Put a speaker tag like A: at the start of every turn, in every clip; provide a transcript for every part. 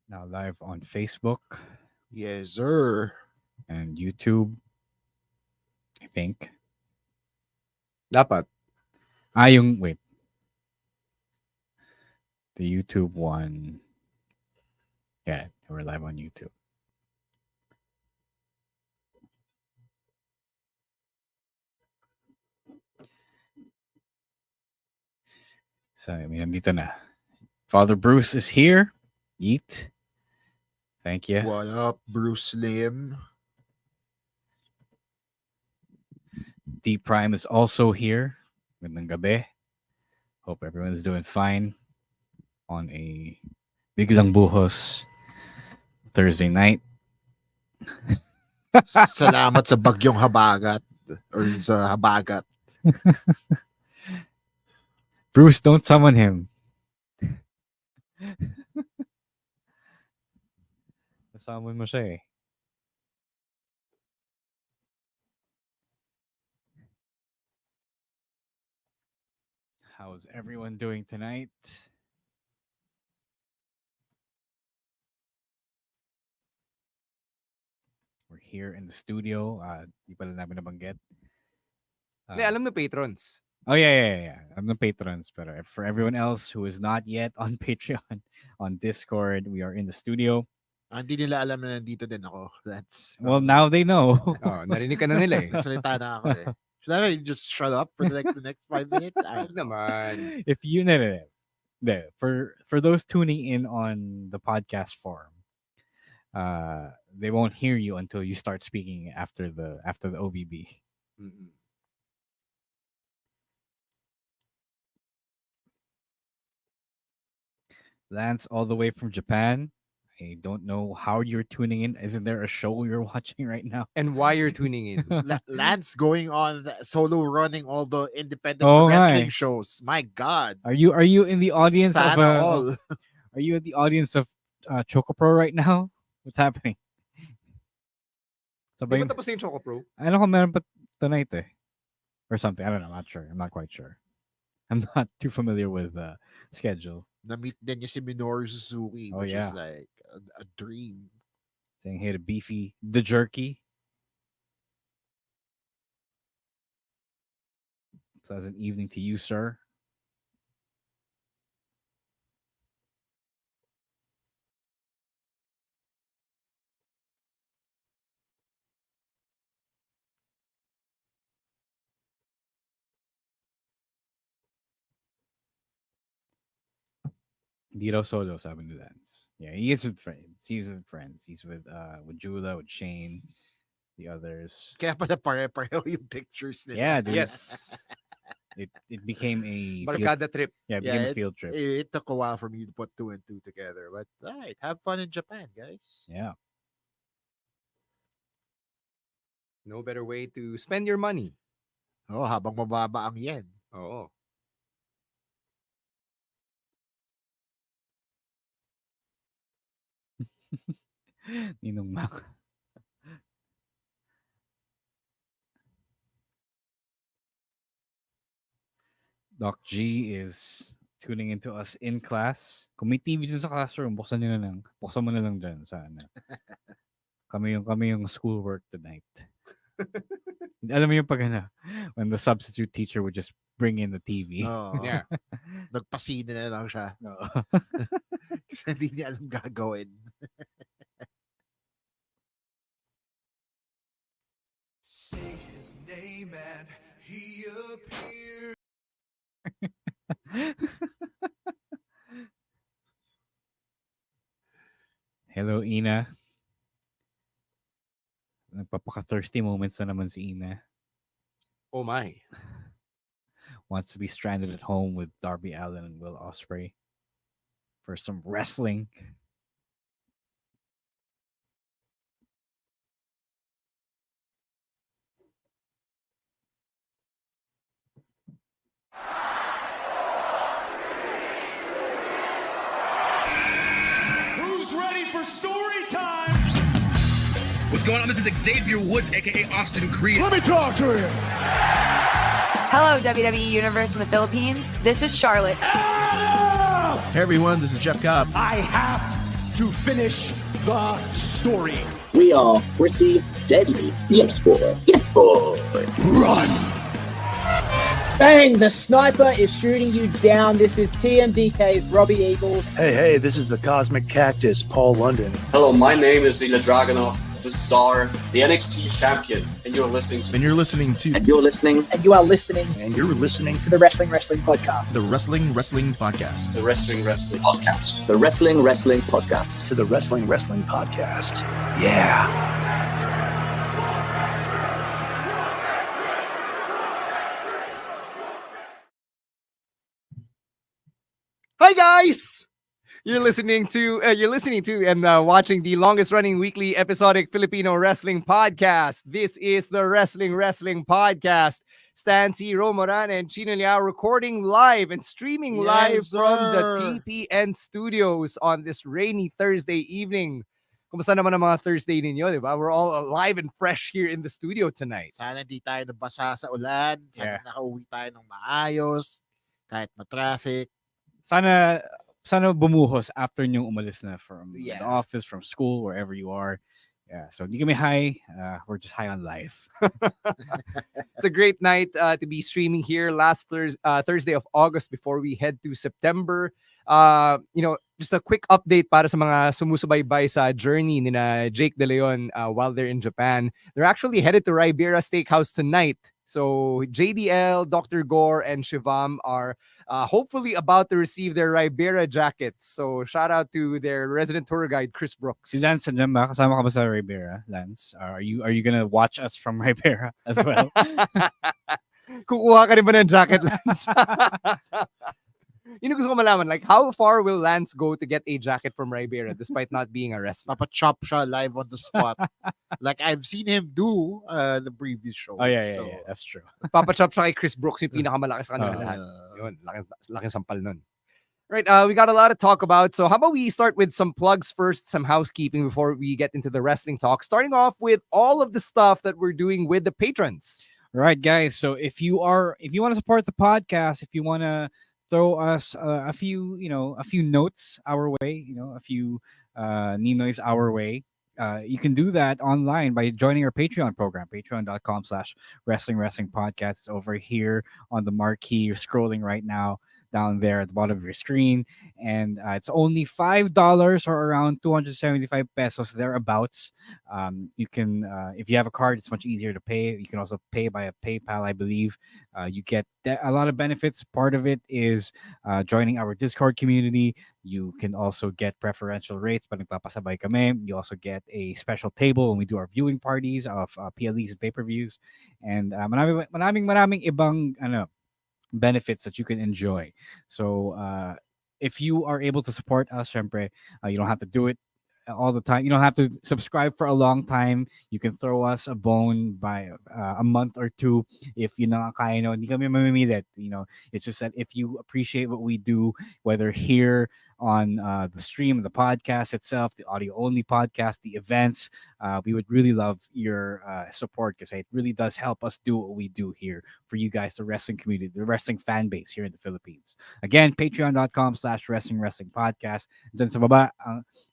A: Now live on Facebook
B: Yes, sir.
A: and YouTube, I think.
C: Dapat.
A: Wait. The YouTube one. Yeah, we're live on YouTube. So, nandito na. Father Bruce is here. Eat. Thank you.
B: What up, Bruce Lim?
A: D Prime is also here. Magandang gabi. Hope everyone's doing fine on a biglang buhos Thursday night.
B: Salamat sa bagyong habagat. Or sa habagat.
A: Bruce, don't summon him. Summon mo siya eh. How's everyone doing tonight? We're here in the studio. Di pala namin nabanggit.
C: Hindi, alam na patrons.
A: Oh, yeah. I'm the patrons. But for everyone else who is not yet on Patreon, on Discord, we are in the studio.
B: Hindi nila alam na nandito din ako.
A: Well, now they know.
C: Oh, narinig ka na nila eh.
B: Salita na ako eh. Should I just shut up for the next 5 minutes?
C: Huwag naman.
A: If you no. For those tuning in on the podcast form, they won't hear you until you start speaking after the OBB.
C: Mm-mm.
A: Lance, all the way from Japan. I don't know how you're tuning in. Isn't there a show you're watching right now?
C: And why you're tuning in.
B: Lance going on solo running all the independent
A: Oh,
B: wrestling
A: hi.
B: shows. My God.
A: Are you in the audience
B: Sana all.
A: Are you in the audience of Chocopro right now? What's happening?
C: Di ba tapos na yung Choco Pro?
A: I don't know meron pa tonight eh. Or something. I don't know. I'm not sure. I'm not quite sure. I'm not too familiar with schedule.
B: Na-meet din niya si Minoru Suzuki, which
A: yeah.
B: is like a dream.
A: Saying hey to Beefy, the Jerky. Pleasant evening to you, sir. Dito solo, sabi ni Lance. Yeah, he is with friends. He's with friends. He's with Jula, with Shane, the others.
B: Kaya pala pare-pareho yung pictures nila.
A: Yeah, dude.
C: Yes.
A: It became a
C: Barkada trip.
A: it became a field trip.
B: It took a while for me to put 2 and 2 together. But all right, have fun in Japan, guys.
A: Yeah.
C: No better way to spend your money.
B: Oh, habang mababa ang yen.
C: Oo.
A: Ninong Mac. Doc G is tuning into us in class. Kung may TV dun sa classroom, buksan mo na lang dyan sa ano. Kami yung schoolwork tonight. Alam mo yung pag ano, when the substitute teacher would just bring in the TV.
B: Oh,
C: Yeah.
B: nagpasina na lang siya.
A: Oo.
B: Kasi hindi niya alam gagawin.
D: Say his name and he appears.
A: Hello, Ina. Nagpapaka-thirsty moments na naman si Ina.
C: Oh my.
A: Wants to be stranded at home with Darby Allin and Will Ospreay for some wrestling.
D: Who's ready for story time?
E: What's going on? This is Xavier Woods, aka Austin Creed.
D: Let me talk to him.
F: Hello, WWE Universe in the Philippines. This is Charlotte.
D: Adam!
E: Hey everyone, this is Jeff Cobb.
D: I have to finish the story.
G: We are pretty deadly. Yes, boy. Yes, boy.
D: Run!
H: Bang! The sniper is shooting you down. This is TMDK's Robbie Eagles.
I: Hey, this is the Cosmic Cactus, Paul London.
J: Hello, my name is Ilya Dragunov, the Czar, the NXT champion, and you're listening to...
K: And you're listening to...
G: And you're listening...
H: And you are listening...
I: And you're listening
H: to the Wrestling Podcast.
K: The Wrestling Podcast.
J: The Wrestling Podcast.
G: The Wrestling Podcast.
I: To the Wrestling Podcast. Yeah.
C: Hi guys! You're listening to and watching the longest running weekly episodic Filipino wrestling podcast. This is the Wrestling Podcast. Stan C. Romoran and Chino Liao recording live and streaming live from the TPN studios on this rainy Thursday evening. Kumusta naman ang mga Thursday ninyo, di ba? We're all alive and fresh here in the studio tonight.
B: Sana hindi tayo nabasa sa ulan. Sana nakauwi tayo ng maayos. Kahit ma-traffic.
A: Sana bumuhos after nyo umalis na from the office, from school, wherever you are. Yeah, so hindi kami high. We're just high on life.
C: It's a great night to be streaming here last Thursday of August before we head to September. Just a quick update para sa mga sumusubaybay sa journey ni na Jake De Leon while they're in Japan. They're actually headed to Ribera Steakhouse tonight. So JDL, Dr. Gore, and Shivam are hopefully about to receive their Ribera jackets. So shout out to their resident tour guide, Chris Brooks.
A: Si Lance, kasama ka ba sa Ribera, Lance? Are you gonna watch us from Ribera as well?
C: Kukuha ka rin ba ng jacket, Lance? Yun gusto ko malaman, like, how far will Lance go to get a jacket from Ribera despite not being a wrestler?
B: Papa-chop siya live on the spot. Like I've seen him do the previous show.
A: Oh, yeah, that's true.
C: Papa-chop siya kay Chris Brooks, yung pinakamalaki sa kanila lahat. Yun, laking sampal nun. Right, we got a lot to talk about. So how about we start with some plugs first, some housekeeping before we get into the wrestling talk. Starting off with all of the stuff that we're doing with the patrons.
A: All right, guys. So if you want to support the podcast, if you want to throw us a few notes our way, a few ninoys our way. You can do that online by joining our Patreon program, patreon.com/wrestling podcast. It's over here on the marquee. You're scrolling right now down there at the bottom of your screen. And it's only $5 or around 275 pesos thereabouts. You can, if you have a card, it's much easier to pay. You can also pay by a PayPal, I believe. You get a lot of benefits. Part of it is joining our Discord community. You can also get preferential rates pag nagpapasabay kami. You also get a special table when we do our viewing parties of PLEs and pay-per-views. And maraming ibang benefits that you can enjoy. So if you are able to support us, syempre, you don't have to do it all the time. You don't have to subscribe for a long time. You can throw us a bone by a month or two if you know kaya, hindi kami mamimilit. It's just that if you appreciate what we do, whether here on the stream, the podcast itself, the audio only podcast, the events, we would really love your support because it really does help us do what we do here for you guys, the wrestling community, the wrestling fan base here in the Philippines. Again, patreon.com/wrestling podcast. Dun sa baba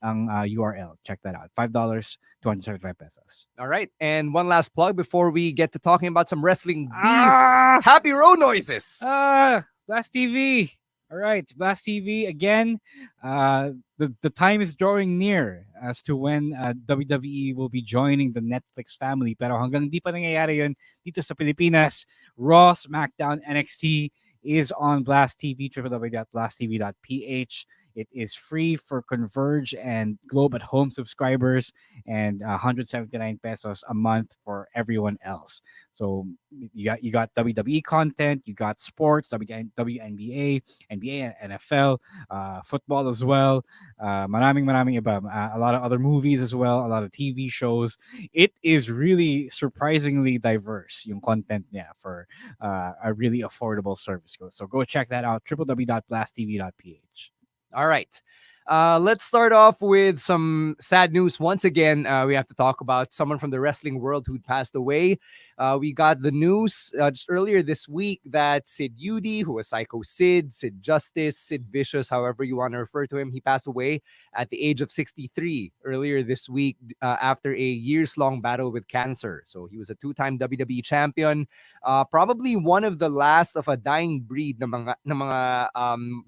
A: ang URL. Check that out. $5, 275 pesos.
C: All right. And one last plug before we get to talking about some wrestling beef. Happy road noises.
A: Blast TV. All right, Blast TV again. The time is drawing near as to when WWE will be joining the Netflix family. Pero hanggang di pa nangyayari yun dito sa Pilipinas, Raw, SmackDown, NXT is on Blast TV, www.blasttv.ph. It is free for Converge and Globe at Home subscribers and 179 pesos a month for everyone else. So you got WWE content, you got sports, WNBA, NBA, NFL, football as well. Maraming iba. A lot of other movies as well, a lot of TV shows. It is really surprisingly diverse yung content niya for a really affordable service. So go check that out, www.blasttv.ph.
C: All right. Let's start off with some sad news. Once again, we have to talk about someone from the wrestling world who'd passed away. We got the news just earlier this week that Sid Udy, who was Psycho Sid Justice, Sid Vicious, however you want to refer to him, he passed away at the age of 63 earlier this week after a years-long battle with cancer. So he was a two-time WWE champion, probably one of the last of a dying breed ng mga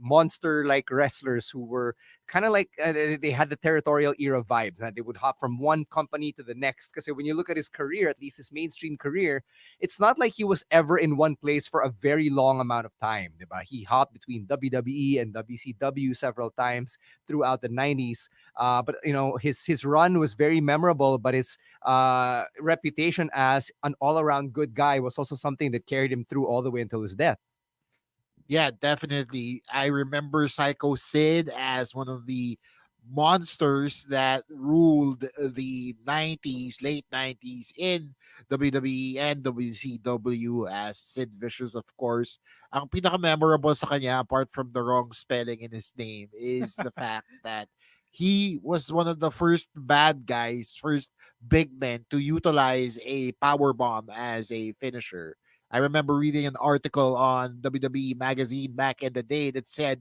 C: monster-like wrestlers who were kind of like they had the territorial era vibes, and they would hop from one company to the next. Because when you look at his career, at least his mainstream career, it's not like he was ever in one place for a very long amount of time. Diba? He hopped between WWE and WCW several times throughout the 90s. But his run was very memorable, but his reputation as an all-around good guy was also something that carried him through all the way until his death.
B: Yeah, definitely. I remember Psycho Sid as one of the monsters that ruled the 90s, late 90s in WWE and WCW as Sid Vicious, of course. Ang pinaka-memorable sa kanya, apart from the wrong spelling in his name, is the fact that he was one of the first bad guys, first big men to utilize a power bomb as a finisher. I remember reading an article on WWE magazine back in the day that said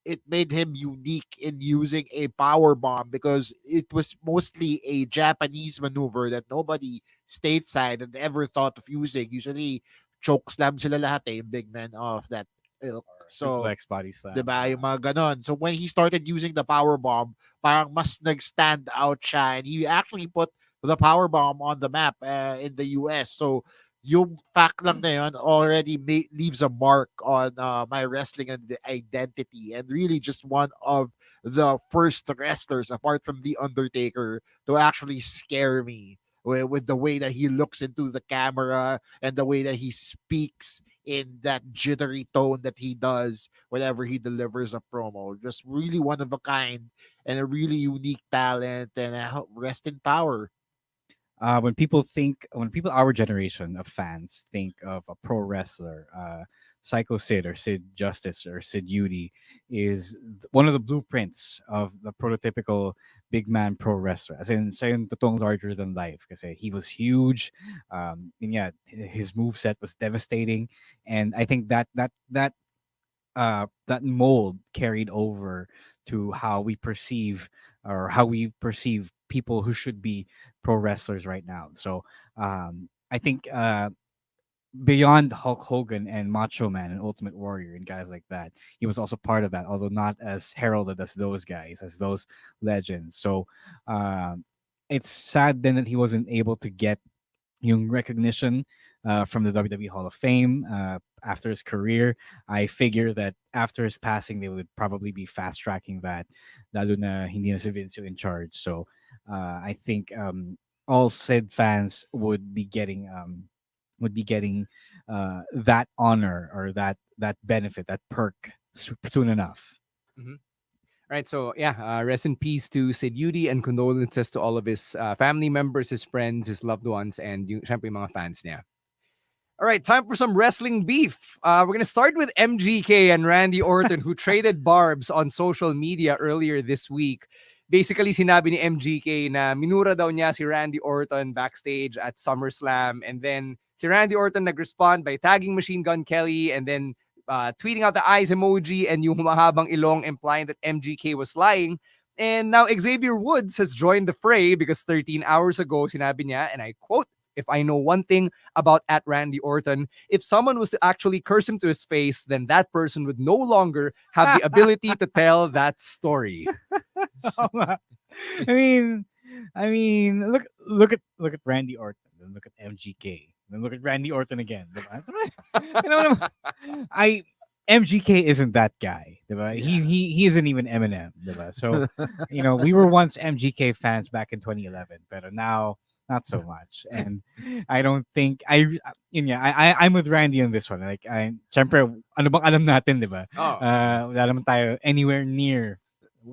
B: it made him unique in using a power bomb because it was mostly a Japanese maneuver that nobody stateside had ever thought of using. Usually, choke slam sila lahat yung big men of that ilk. So,
A: Suplex, body slam.
B: diba, yung mga ganon. So, when he started using the power bomb, parang mas nag-stand out siya. And he actually put the power bomb on the map in the US. So, yung fact lang na yun already leaves a mark on my wrestling identity, and really just one of the first wrestlers, apart from The Undertaker, to actually scare me with the way that he looks into the camera and the way that he speaks in that jittery tone that he does whenever he delivers a promo. Just really one of a kind and a really unique talent, and rest in power.
A: When people our generation of fans think of a pro wrestler, Psycho Sid or Sid Justice or Sid Udy is one of the blueprints of the prototypical big man pro wrestler. As in, siya yung totoong larger than life kasi he was huge. And yeah, his moveset was devastating, and I think that mold carried over to how we perceive people who should be pro wrestlers right now. So I think beyond Hulk Hogan and Macho Man and Ultimate Warrior and guys like that, he was also part of that, although not as heralded as those guys, as those legends. So it's sad then that he wasn't able to get yung recognition from the WWE Hall of Fame after his career. I figure that after his passing, they would probably be fast tracking that, lalo na hindi na si Vince yung in charge. So I think all Sid fans would be getting that honor or that benefit, that perk soon enough.
C: Mm-hmm. Right, so yeah, rest in peace to Sid Udy, and condolences to all of his family members, his friends, his loved ones, and yung, syempre, yung mga fans niya. All right, time for some wrestling beef. We're going to start with MGK and Randy Orton, who traded barbs on social media earlier this week. Basically, sinabi ni MGK na minura daw niya si Randy Orton backstage at SummerSlam, and then si Randy Orton nag-respond by tagging Machine Gun Kelly and then tweeting out the eyes emoji and yung humahabang ilong, implying that MGK was lying. And now Xavier Woods has joined the fray because 13 hours ago, sinabi niya, and I quote, "If I know one thing about at Randy Orton, if someone was to actually curse him to his face, then that person would no longer have the ability to tell that story."
A: I mean, look at Randy Orton, then look at MGK, then look at Randy Orton again. You know what MGK isn't that guy, diba?
B: Yeah.
A: He isn't even Eminem, diba? So we were once MGK fans back in 2011, but now not so much. And I don't think I'm with Randy on this one. Like, syempre, ano bang alam natin, diba? Wala naman tayo anywhere near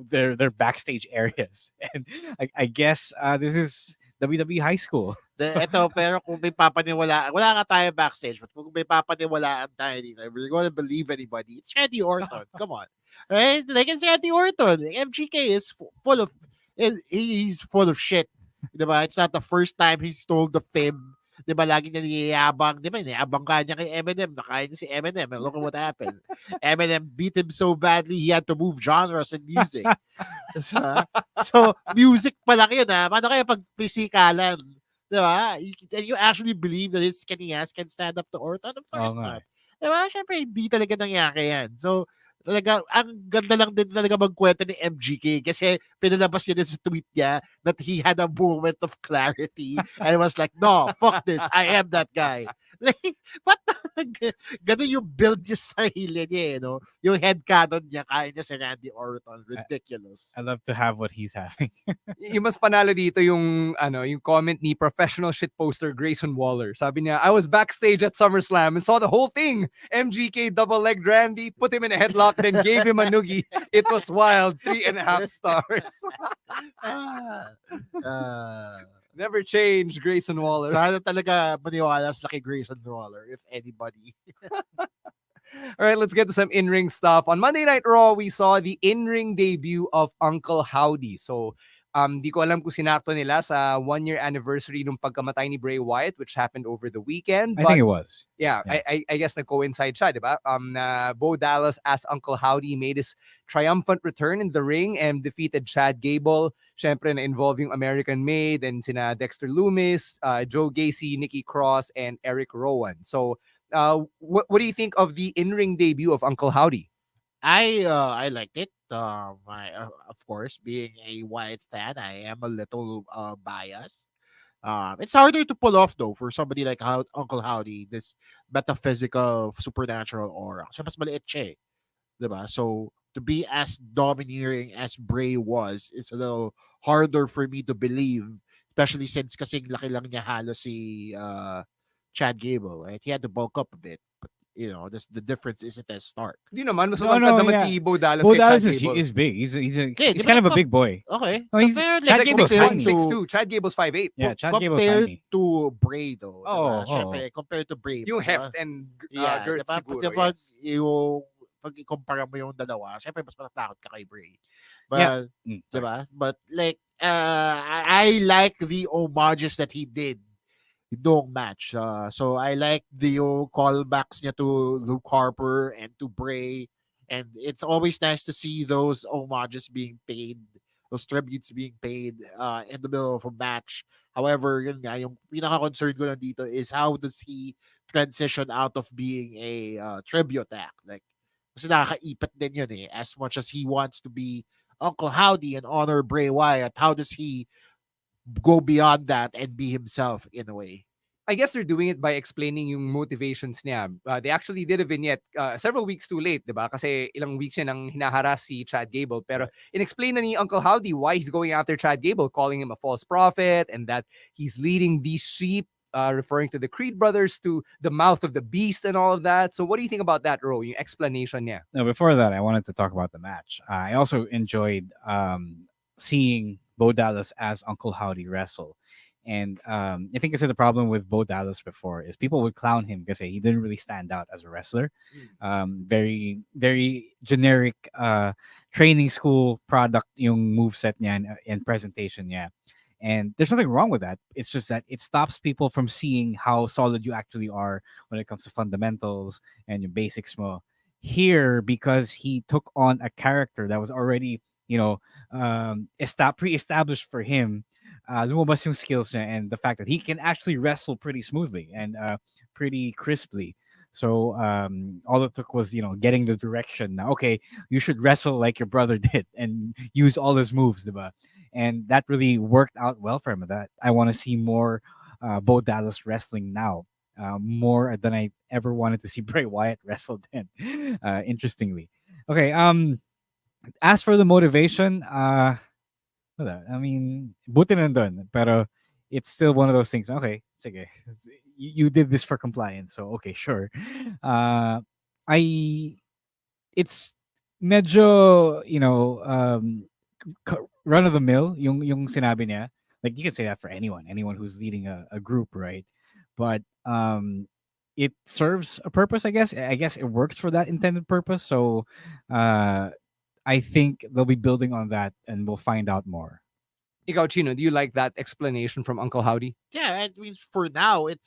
A: their backstage areas. And I guess this is WWE high school.
B: Ito, pero kung may papaniwala, wala nga tayo backstage, but kung may papaniwalaan tayo dito, if we're gonna believe anybody, it's Randy Orton. Come on. Right? Like it's Randy Orton. MGK is full of he's full of shit. Diba? It's not the first time he stole the fib. Diba? Lagi niya niyayabang. Diba? Niyayabang ka niya kay Eminem. Nakain niya si Eminem. And look at what happened. Eminem beat him so badly, he had to move genres in music. So, music pa lang yun, ha? Paano kaya pag pisikalan? Diba? And you actually believe that his skinny ass can stand up to Orton? Of course
A: Oo nga.
B: not. Diba? Siyempre, hindi talaga nangyari yan. So, talaga, ang ganda lang din talaga magkwento ni MGK kasi pinalabas niya din sa tweet niya that he had a moment of clarity and was like, no, fuck this, I am that guy. Like, what the, ganun yung build niya sa sarili niya, no? Yung headcanon niya, kaya niya si Randy Orton. Ridiculous.
A: I love to have what he's having.
C: Yung mas panalo dito yung yung comment ni professional shit poster Grayson Waller. Sabi niya, I was backstage at SummerSlam and saw the whole thing. MGK double-legged Randy, put him in a headlock, then gave him a noogie. It was wild. 3.5 stars. Never change, Grayson Waller.
B: Sana talaga maniwala sila kay Grayson Waller, if anybody.
C: All right, let's get to some in-ring stuff. On Monday Night Raw, we saw the in-ring debut of Uncle Howdy. So, di ko alam kung sinakto nila sa 1-year anniversary nung pagkamatay ni Bray Wyatt, which happened over the weekend.
A: I think it was.
C: Yeah, I guess nag-coincide siya, di ba? Bo Dallas as Uncle Howdy made his triumphant return in the ring and defeated Chad Gable. Syempre, na-involve yung American Maid and sina Dexter Loomis, Joe Gacy, Nikki Cross, and Eric Rowan. So, what do you think of the in-ring debut of Uncle Howdy?
B: I liked it. Of course, being a Wyatt fan, I am a little biased. It's harder to pull off though for somebody like Uncle Howdy, this metaphysical supernatural aura. Kasi mas maliit siya, diba? So to be as domineering as Bray was, it's a little harder for me to believe, especially since kasing laki lang niya halos si Chad Gable, right? He had to bulk up a bit, but you know, the difference isn't as stark.
C: Di naman, mas matangkad naman si Bo Dallas
A: Bo
C: kay Chad
A: Dallas
C: Gable.
A: is big. He's
B: Okay,
A: he's kind of a big boy.
B: Okay.
A: No, he's
B: Compared,
A: Chad
B: like,
A: Gable's
B: compared
A: tiny.
B: to-
C: 6'2", Chad Gable's 5'8".
A: Yeah, Chad Gable's
B: compared
A: tiny.
B: to Bray though.
A: Oh,
B: diba? Syempre, compared to Bray.
C: Yung
B: diba?
C: heft and
B: Yeah,
C: girth
B: diba?
C: siguro,
B: Diba,
C: yes.
B: yung pag ikumpara mo yung dalawa, syempre mas matatakot ka kay Bray.
A: Yeah.
B: But, diba? But like, I like the homages that he did doong match. So I like the callbacks niya to Luke Harper and to Bray. And it's always nice to see those homages being paid, those tributes being paid in the middle of a match. However, yun nga, yung pinaka-concern ko lang dito is how does he transition out of being a tribute act? Like, kasi nakakaipit din yun eh. As much as he wants to be Uncle Howdy and honor Bray Wyatt, how does he go beyond that and be himself in a way?
C: I guess they're doing it by explaining yung motivations niya. They actually did a vignette several weeks too late, diba? Kasi ilang weeks yan ang hinaharas si Chad Gable. Pero in-explain na ni Uncle Howdy why he's going after Chad Gable, calling him a false prophet and that he's leading these sheep, referring to the Creed brothers, to the mouth of the beast and all of that. So what do you think about that, Ro? Yung explanation niya.
A: No, before that, I wanted to talk about the match. I also enjoyed seeing Bo Dallas as Uncle Howdy wrestle. And I think the problem with Bo Dallas before is people would clown him because he didn't really stand out as a wrestler. Very, very generic training school product yung moveset niya and presentation niya. And there's nothing wrong with that. It's just that it stops people from seeing how solid you actually are when it comes to fundamentals and your basics mo. Here, because he took on a character that was already, pre-established for him, lumabas yung skills niya and the fact that he can actually wrestle pretty smoothly and pretty crisply. So all it took was, getting the direction. Now, okay, you should wrestle like your brother did and use all his moves, diba? And that really worked out well for him. That I want to see more Bo Dallas wrestling now, more than I ever wanted to see Bray Wyatt wrestle then. Interestingly, okay. As for the motivation, I mean, buti nandun, pero it's still one of those things. Okay, sige, you did this for compliance, so okay, sure. It's medyo, run of the mill yung sinabi niya. Like you can say that for anyone who's leading a group, right? But it serves a purpose, I guess. I guess it works for that intended purpose. So I think they'll be building on that, and we'll find out more.
C: Ikaw, Chino, do you like that explanation from Uncle Howdy?
B: Yeah, I mean, for now, it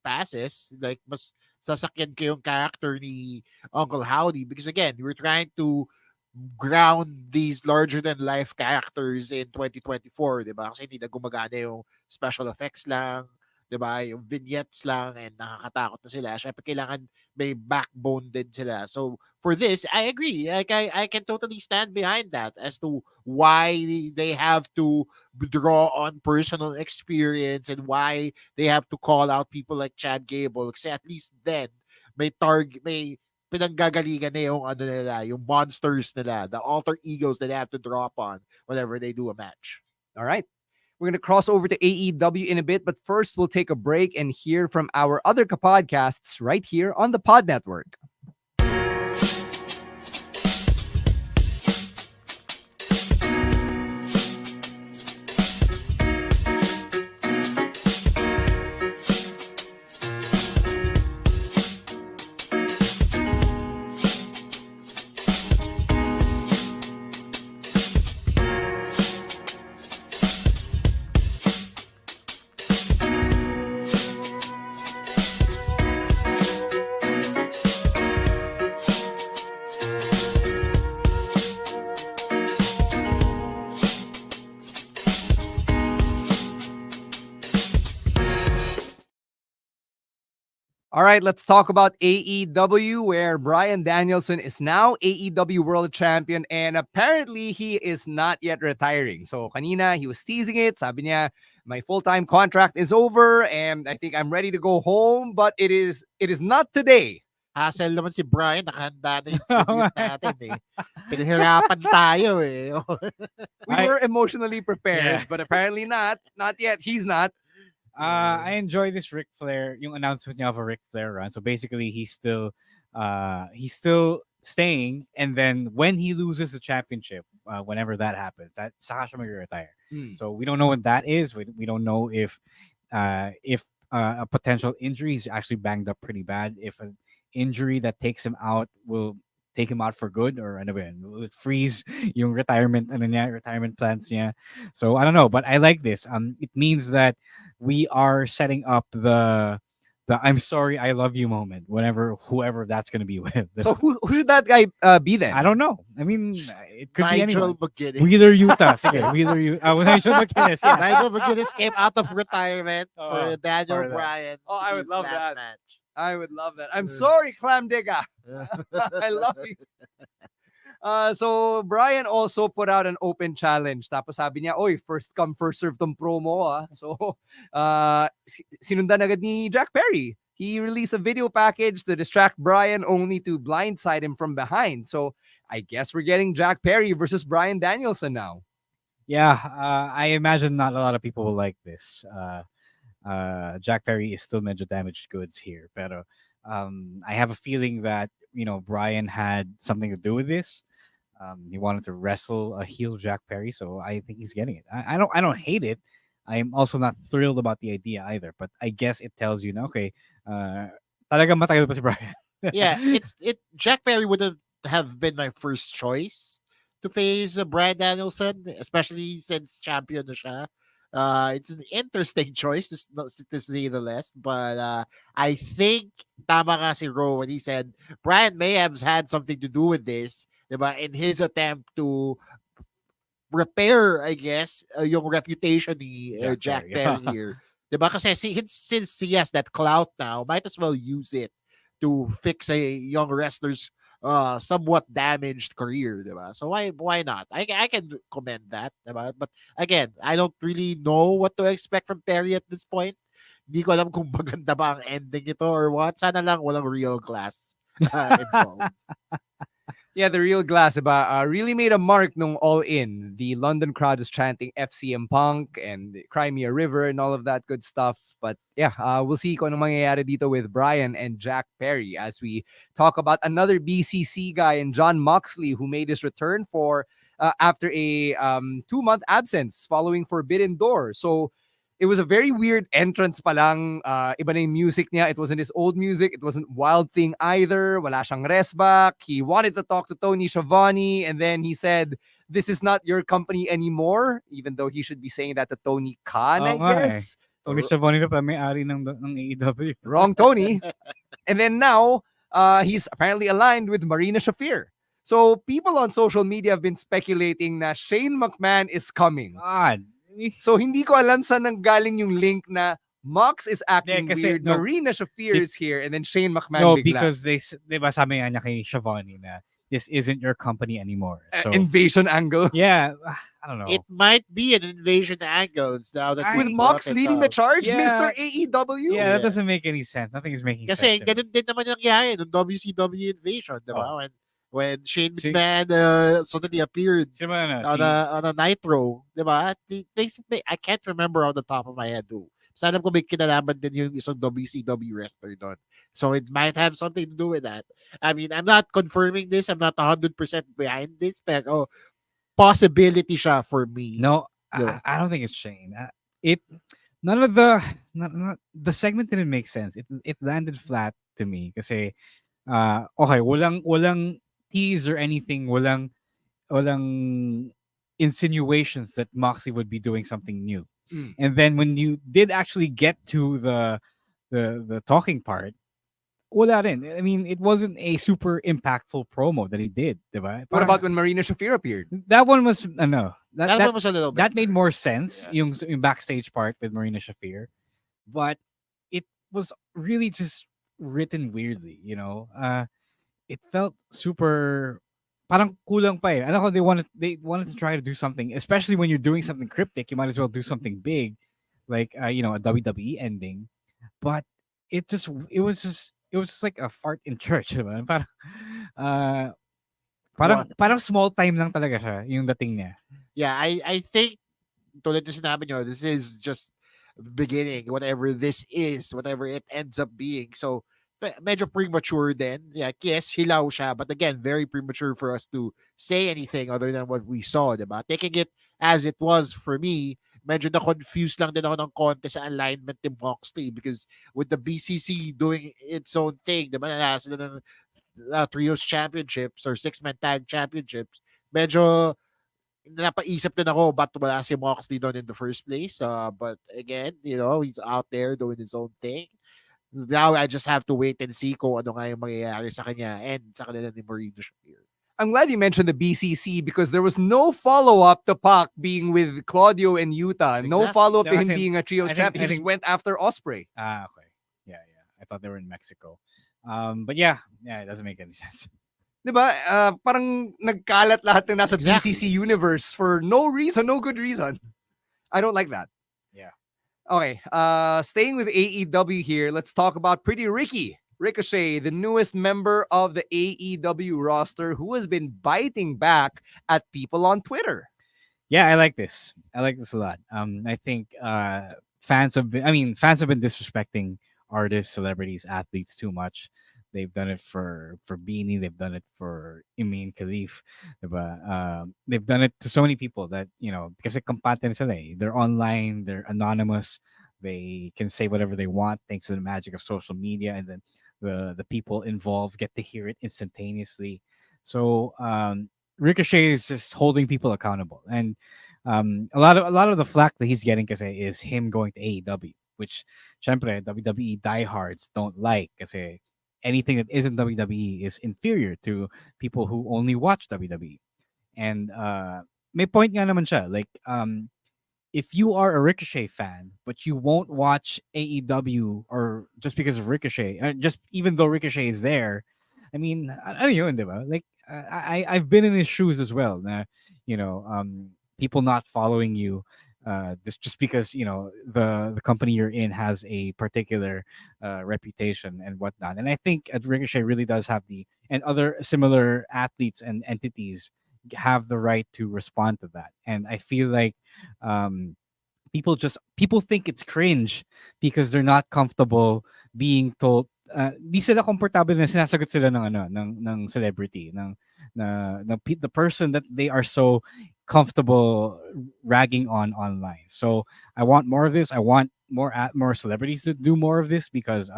B: passes. Like, mas sasakyan ko yung character ni Uncle Howdy because, again, we're trying to ground these larger-than-life characters in 2024, di ba? Kasi hindi na gumagana yung special effects lang, di ba? Yung vignettes lang and nakakatakot na sila. Siyempre, kailangan may backbone din sila. So, for this, I agree. Like, I can totally stand behind that as to why they have to draw on personal experience and why they have to call out people like Chad Gable. Kasi at least then, may pinanggagalingan na yung ano nila, yung monsters nila, the alter egos that they have to draw upon whenever they do a match.
C: All right. We're going to cross over to AEW in a bit, but first we'll take a break and hear from our other podcasts right here on the Pod Network. All right, let's talk about AEW, where Bryan Danielson is now AEW World Champion, and apparently he is not yet retiring. So kanina, he was teasing it. Sabi niya, my full-time contract is over, and I think I'm ready to go home, but it is not today.
B: Hassle naman si Bryan, nakahanda na yung tribute natin eh. Pinahirapan tayo eh.
C: We were emotionally prepared, but apparently not. Not yet. He's not.
A: I enjoy this Ric Flair, yung announcement niya of a Ric Flair run. So basically, he's still staying, and then when he loses the championship, whenever that happens, that saka siya mag-retire. So we don't know what that is. We don't know if a potential injury is actually banged up pretty bad. If an injury that takes him out will take him out for good, or ano ba yun, will it freeze yung retirement plans niya. So I don't know, but I like this. It means that we are setting up the I'm sorry, I love you moment whenever whoever that's going to be with.
C: So who should that guy be then?
A: I don't know. I mean, it could be
B: Nigel
A: anyone.
B: McGuinness.
A: Wheeler Utah. Sige, Wheeler Utah. Nigel McGuinness. Yeah.
B: Nigel McGuinness came out of retirement for Daniel
A: for that.
B: Bryan.
C: Oh, I would
B: his
C: love
B: last
C: that.
B: Match.
C: I would love that. I'm sorry, Clam Digga. I love you. So Bryan also put out an open challenge. Tapos sabi niya, oy, first come, first serve tong promo. So sinundan agad ni Jack Perry. He released a video package to distract Bryan, only to blindside him from behind. So I guess we're getting Jack Perry versus Bryan Danielson now.
A: Yeah, I imagine not a lot of people will like this. Jack Perry is still medyo damaged goods here, pero I have a feeling that Bryan had something to do with this. He wanted to wrestle a heel Jack Perry, so I think he's getting it. I don't hate it. I'm also not thrilled about the idea either, but I guess it tells you, okay, talagang matagal pa si Bryan.
B: Yeah, Jack Perry would have been my first choice to face Bryan Danielson, especially since champion na siya. It's an interesting choice to say the less, but I think tama nga si Ro when he said Bryan may have had something to do with this, diba? In his attempt to repair, I guess, yung reputation ni Jack Perry here. Diba? Kasi since he has that clout now, might as well use it to fix a young wrestler's somewhat damaged career, diba? So why not? I can commend that, diba? But again, I don't really know what to expect from Perry at this point. Hindi ko alam kung maganda ba ang ending ito or what. Sana lang walang real glass involved.
C: Yeah, the real glass really made a mark nung All In. The London crowd is chanting FCM Punk and Crimea River and all of that good stuff. But yeah, we'll see kung ano mangyayari dito with Bryan and Jack Perry as we talk about another BCC guy and John Moxley, who made his return for after a 2-month absence following Forbidden Door. So It was a very weird entrance pa lang. Iba na yung music niya. It wasn't his old music. It wasn't Wild Thing either. Wala siyang resback. He wanted to talk to Tony Schiavone, and then he said, "This is not your company anymore," even though he should be saying that to Tony Khan,
A: Oo
C: I
A: nga eh.
C: guess.
A: Tony Schiavone na pa may-ari ng AEW.
C: Wrong Tony. And then now, he's apparently aligned with Marina Shafir. So people on social media have been speculating na Shane McMahon is coming.
A: God.
C: So hindi ko alam saan nanggaling yung link na Mox is acting
A: kasi,
C: weird,
A: no,
C: Marina Shafir is here, and then Shane McMahon
A: No,
C: bigla.
A: because diba sabi nga niya kay Schiavone na this isn't your company anymore. So
C: Invasion angle.
A: yeah, I don't know.
B: It might be an invasion angle now that
C: With
B: you
C: Mox
B: brought it
C: leading the
B: up.
C: charge,
A: Yeah.
C: Mr. AEW?
A: Yeah, that doesn't make any sense. Nothing is making
B: Kasi
A: sense.
B: ganun din naman nangyari nung WCW Invasion, di ba? When Shane
A: Si-
B: McMahon suddenly appeared
A: Sino ba na?
B: on a Nitro, di ba? I can't remember on the top of my head who. Basta alam ko may kinalaman din yung isang WCW wrestler doon. So it might have something to do with that. I mean, I'm not confirming this. I'm not 100% behind this. Pero possibility siya for me.
A: No,
B: Yeah.
A: I don't think it's Shane. None of the the segment didn't make sense. It landed flat to me kasi okay, walang tease or anything, walang insinuations that Moxley would be doing something new. And then when you did actually get to the talking part, wala rin. I mean, it wasn't a super impactful promo that he did, diba?
C: What about when Marina Shafir appeared?
A: That one was no.
B: That one was a little bit.
A: That made more sense, yung backstage part with Marina Shafir. But it was really just written weirdly, you know. It felt super parang kulang pa eh. I know they wanted to try to do something, especially when you're doing something cryptic, you might as well do something big, like a WWE ending. But it was just like a fart in church, diba? Parang small time lang talaga siya yung dating niya.
B: Yeah, I think tulad na sinabi nyo, this is just the beginning, whatever this is, whatever it ends up being. So, medyo premature then. Yeah, yes, hilaw siya. But again, very premature for us to say anything other than what we saw, diba? Taking it as it was for me, medyo na-confused lang din ako ng konti sa alignment ni Moxley because with the BCC doing its own thing, diba, na sila ng Trios Championships or Six-Man Tag Championships, medyo napaisip din ako ba't wala si Moxley doon in the first place. But again, he's out there doing his own thing. Now I just have to wait and see kung ano nga yung mangyayari sa kanya and sa kanila ni Marina Shafir.
C: I'm glad you mentioned the BCC because there was no follow-up to Pac being with Claudio and Utah. No
B: Exactly.
C: follow-up to him
A: Kasi
C: being a trios champion. He just went after Osprey.
A: Okay. Yeah. I thought they were in Mexico. But yeah, it doesn't make any sense.
C: Diba? Parang nagkalat lahat ng nasa
B: Exactly.
C: BCC universe for no reason, no good reason. I don't like that.
A: Yeah.
C: Okay, staying with AEW here, let's talk about Pretty Ricky. Ricochet, the newest member of the AEW roster who has been biting back at people on Twitter.
A: Yeah, I like this. I like this a lot. I think fans have been disrespecting artists, celebrities, athletes too much. They've done it for Beanie. They've done it for Imin Khalif. Diba? They've done it to so many people that, kasi kampante na sila eh. They're online. They're anonymous. They can say whatever they want thanks to the magic of social media. And then the people involved get to hear it instantaneously. So Ricochet is just holding people accountable. And a lot of the flack that he's getting kasi is him going to AEW, which syempre WWE diehards don't like kasi anything that isn't WWE is inferior to people who only watch WWE. And may point nga naman siya. Like, if you are a Ricochet fan, but you won't watch AEW or just because of Ricochet, just even though Ricochet is there, I mean, ano yun, diba? Like, I've been in his shoes as well. Na, people not following you, this just because the company you're in has a particular reputation and whatnot. And I think Ricochet really does have and other similar athletes and entities have the right to respond to that. And I feel like people think it's cringe because they're not comfortable being told di sila komportable na sinasagot sila ng celebrity, the person that they are so comfortable ragging on online. So I want more of this. I want more celebrities to do more of this because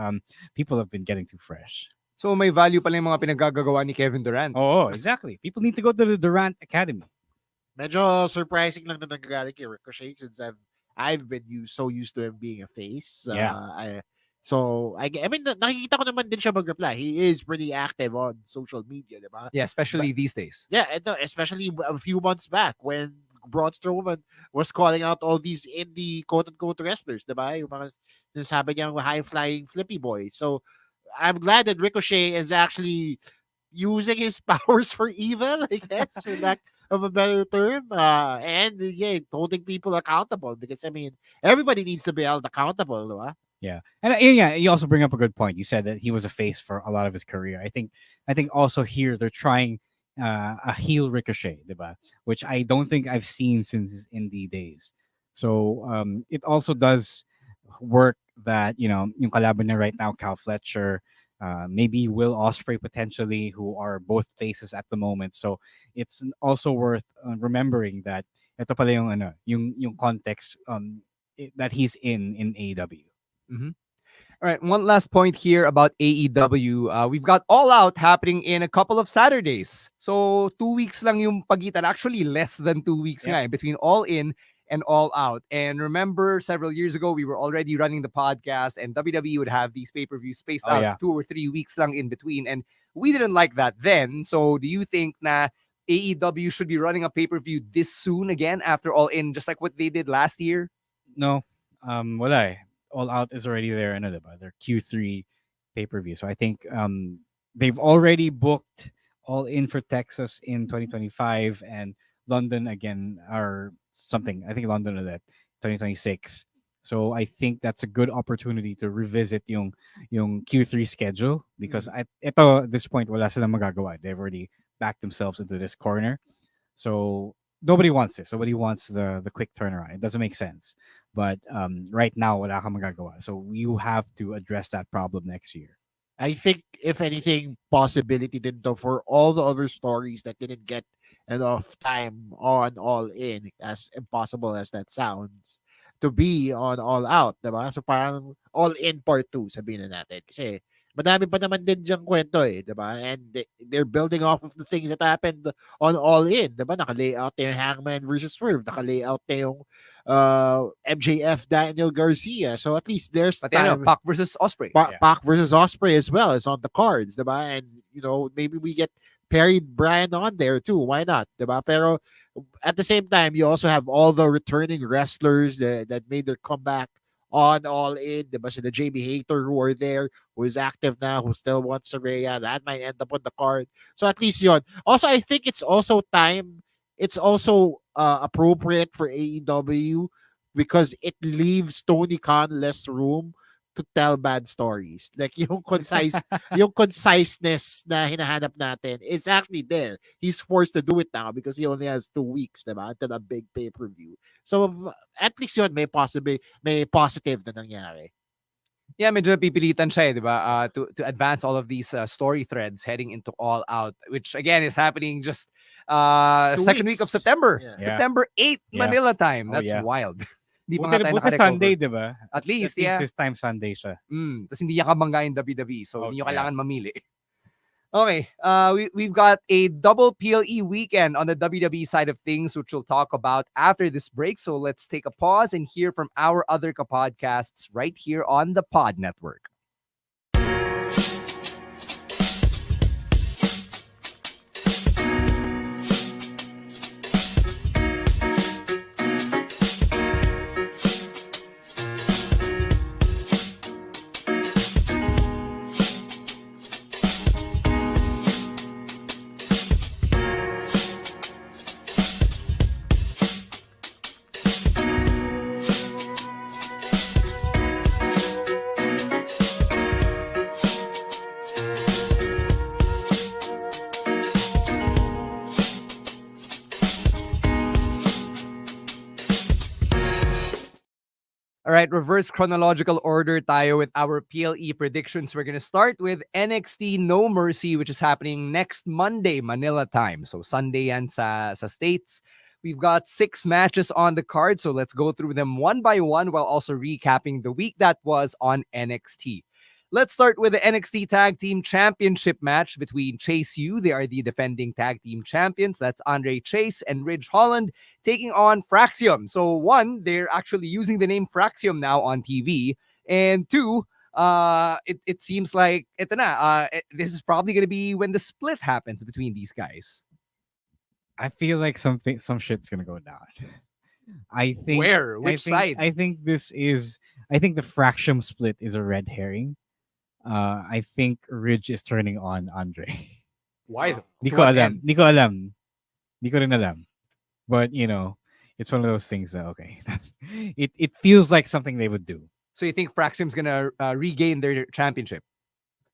A: people have been getting too fresh.
C: So may value pala yung mga pinagagagawa ni Kevin Durant.
A: Oh, exactly. People need to go to the Durant Academy.
B: Medyo surprising lang na nanggagaling kay Ricochet since I've been so used to him being a face.
A: Yeah.
B: I mean, nakikita ko naman din siya mag-reply. He is pretty active on social media, di ba?
C: Yeah, especially these days.
B: Yeah, and especially a few months back when Braun Strowman was calling out all these indie quote-unquote wrestlers, di ba? Yung mga sinasabi niyang high-flying flippy boys. So, I'm glad that Ricochet is actually using his powers for evil, I guess, for lack of a better term. And yeah, holding people accountable because, I mean, everybody needs to be held accountable, di ba?
A: Yeah, and yeah, you also bring up a good point. You said that he was a face for a lot of his career. I think also here they're trying a heel Ricochet, diba? Which I don't think I've seen since his indie days. So it also does work that yung kalaban niya right now, Cal Fletcher, maybe Will Ospreay potentially, who are both faces at the moment. So it's also worth remembering that ito pala yung context that he's in AEW.
C: Mm-hmm. All right, one last point here about AEW. We've got All Out happening in a couple of Saturdays. So 2 weeks lang yung pagitan. Actually, less than 2 weeks nga between All In and All Out. And remember, several years ago, we were already running the podcast and WWE would have these pay-per-views spaced out 2 or 3 weeks lang in between. And we didn't like that then. So do you think na AEW should be running a pay-per-view this soon again after All In, just like what they did last year?
A: No, wala eh. All Out is already there, their Q3 pay-per-view. So I think they've already booked All In for Texas in 2025 and London again or something. I think London is that 2026. So I think that's a good opportunity to revisit yung Q3 schedule because at this point wala silang magagawa. They've already backed themselves into this corner. So nobody wants this. Nobody wants the quick turnaround. It doesn't make sense. But right now, wala kang magagawa. So you have to address that problem next year.
B: I think, if anything, possibility din to for all the other stories that didn't get enough time on All In, as impossible as that sounds, to be on All Out, diba? So parang All In Part 2, sabihin na natin. Kasi madami pa naman din diyang kwento eh, diba? And they're building off of the things that happened on All In, diba? Naka-layout na yung Hangman versus Swerve, naka-layout na yung MJF Daniel Garcia. So at least there's time.
C: Pac versus Ospreay.
B: Pac versus Ospreay as well is on the cards, diba? And maybe we get Perry Bryan on there too. Why not, diba? Pero at the same time, you also have all the returning wrestlers that made their comeback on All In, diba? So the Jamie Hayter who are there, who is active now, who still wants Soraya, that might end up on the card. So at least yon. Also, I think it's also time. It's also appropriate for AEW because it leaves Tony Khan less room to tell bad stories. Like yung conciseness na hinahanap natin is actually there. He's forced to do it now because he only has 2 weeks, diba? Until a big pay-per-view. So at least yun, may positive na nangyari.
C: Yeah, medyo napipilitan siya, diba? To advance all of these story threads heading into All Out, which again is happening just second week of September.
B: Yeah.
C: September 8th, Manila time. That's wild. Di pa nga tayo
A: Buti
C: nakarecover.
A: Sunday, diba?
C: At least,
A: this time Sunday siya.
C: Tapos hindi niya kabangga yung WWE, so hindi nyo kailangan mamili. Okay, we've got a double PLE weekend on the WWE side of things, which we'll talk about after this break. So let's take a pause and hear from our other podcasts right here on the Pod Network. All right, reverse chronological order tayo with our PLE predictions. We're going to start with NXT No Mercy, which is happening next Monday, Manila time. So Sunday yan sa States. We've got 6 matches on the card, so let's go through them one by one while also recapping the week that was on NXT. Let's start with the NXT Tag Team Championship match between Chase U. They are the defending tag team champions. That's Andre Chase and Ridge Holland taking on Fraxium. So one, they're actually using the name Fraxium now on TV. And two, it seems like this is probably going to be when the split happens between these guys.
A: I feel like some shit's gonna go down. I think
C: Where? Which side?
A: I think the Fraxium split is a red herring. I think Ridge is turning on Andre.
C: Why though?
A: Di
C: To
A: ko
C: what
A: alam.
C: end?
A: Di ko alam. Di ko rin alam. But it's one of those things that okay. it feels like something they would do.
C: So you think Fraxium's going to regain their championship?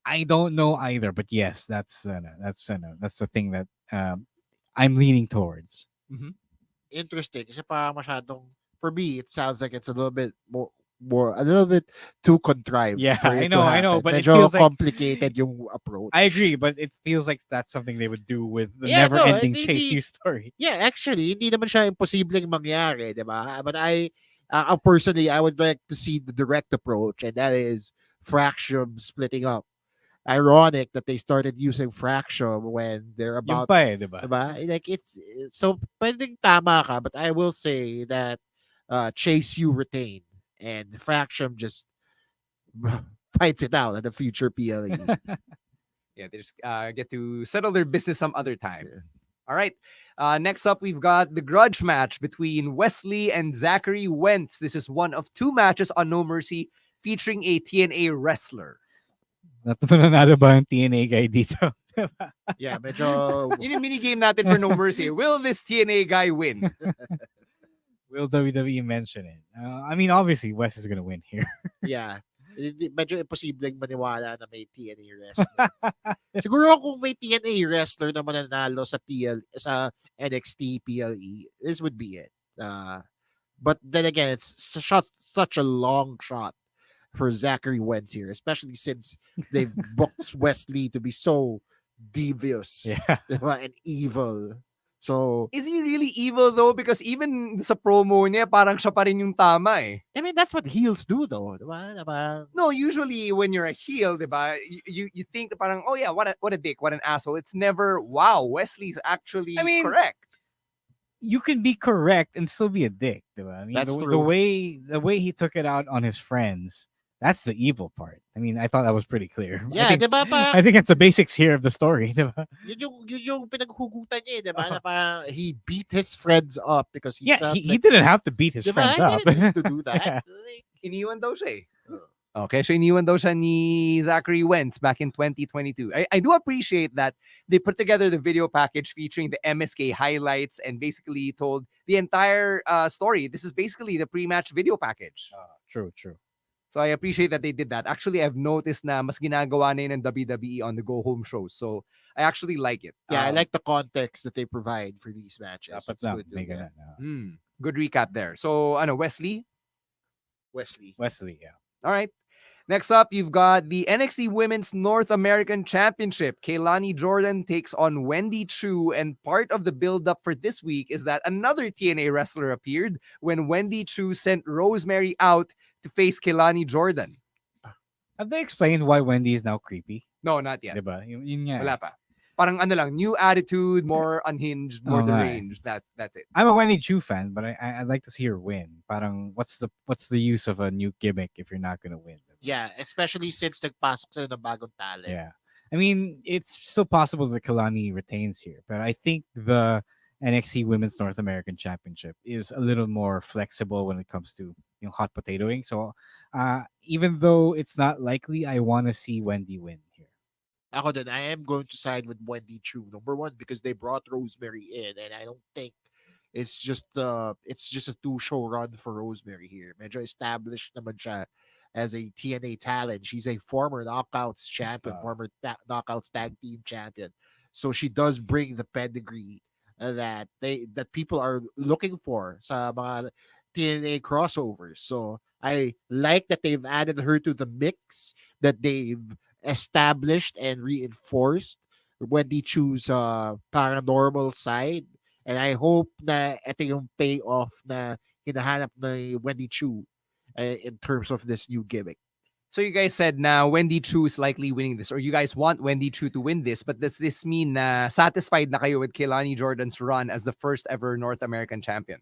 A: I don't know either, but yes, that's the thing that I'm leaning towards.
B: Interesting. Kasi parang masyadong, for me, it sounds like it's a little bit a little bit too contrived.
A: Yeah,
B: for it
A: I know,
B: to happen.
A: but it
B: Medyo
A: feels like
B: complicated yung approach.
A: I agree, but it feels like that's something they would do with the
B: Yeah, no,
A: never-ending
B: hindi-
A: Chase U story.
B: Yeah, actually, hindi naman siya imposibleng mangyari, di ba? But personally, I would like to see the direct approach, and that is Fraxium splitting up. Ironic that they started using Fraxium when they're
A: Yung
B: about,
A: pa di ba?
B: diba? Like it's so pwedeng tama ka, but I will say that Chase U retain and Fraxium just fights it out at the future PLE.
C: Yeah, they just get to settle their business some other time. All right. Next up, we've got the grudge match between Wesley and Zachary Wentz. This is one of 2 matches on No Mercy featuring a TNA wrestler.
A: Nanalo ba yung TNA guy dito?
B: Yeah, medyo
C: Yun yung minigame natin for No Mercy. Will this TNA guy win?
A: Will WWE mention it? I mean, obviously, Wes is gonna win here.
B: yeah. Medyo imposibleng maniwala na may TNA wrestler. Siguro kung may TNA wrestler na mananalo sa NXT PLE, this would be it. But then again, it's such a long shot for Zachary Wentz here, especially since they've booked Wesley to be so devious and evil. So,
C: is he really evil though? Because even sa promo niya, parang siya pa rin yung tama eh.
B: I mean, that's what heels do though. Diba?
C: No, usually when you're a heel, diba, you think na parang, oh yeah, what a dick, what an asshole. It's never, wow, Wesley's actually correct.
A: You can be correct and still be a dick. Diba? I mean,
B: That's
A: the
B: true.
A: way he took it out on his friends, that's the evil part. I mean, I thought that was pretty clear.
B: Yeah,
A: I think it's the basics here of the story. Diba?
B: Yun yung pinaghugutan niya, diba? Na parang he beat his friends up because he felt
A: he didn't have to beat his
B: diba?
A: friends
B: He
A: up.
B: didn't need to do that.
A: Yeah.
C: Iniwan daw siya eh. Okay, so iniwan daw siya ni Zachary Wentz back in 2022. I do appreciate that they put together the video package featuring the MSK highlights and basically told the entire story. This is basically the pre-match video package.
A: True.
C: So I appreciate that they did that. Actually, I've noticed na mas ginagawa na yun ng WWE on the go-home shows. So I actually like it.
B: Yeah, I like the context that they provide for these matches.
A: Dapat
B: It's
A: lang,
B: good,
A: may
B: yeah.
A: ganun,
C: Good recap there. So, Wesley?
A: Wesley, yeah.
C: All right. Next up, you've got the NXT Women's North American Championship. Kaylani Jordan takes on Wendy Chu, and part of the build-up for this week is that another TNA wrestler appeared when Wendy Chu sent Rosemary out to face Kaylani Jordan.
A: Have they explained why Wendy is now creepy?
C: No, not yet.
A: Diba? Yun nga.
C: Wala pa. Parang new attitude, more unhinged, more deranged. That's it.
A: I'm a Wendy Chu fan, but I'd like to see her win. Parang what's the use of a new gimmick if you're not gonna win?
B: Yeah, especially since nagpasok sila ng bagong talent.
A: Yeah. I mean, it's still possible that Kalani retains here, but I think the NXT Women's North American Championship is a little more flexible when it comes to hot potatoing. So even though it's not likely, I want to see Wendy win here.
B: Ako din, I am going to side with Wendy Chu. Number one, because they brought Rosemary in, and I don't think it's just a 2-show run for Rosemary here. Medyo established naman siya as a TNA talent. She's a former Knockouts champion, former Knockouts tag team champion. So she does bring the pedigree that people are looking for sa mga TNA crossovers. So I like that they've added her to the mix, that they've established and reinforced Wendy Chu's paranormal side And I hope na ito yung payoff na hinahanap na Wendy Chu in terms of this new gimmick.
C: So you guys said now Wendy Chu is likely winning this, or you guys want Wendy Chu to win this, but does this mean na satisfied na kayo with Kehlani Jordan's run as the first ever North American champion?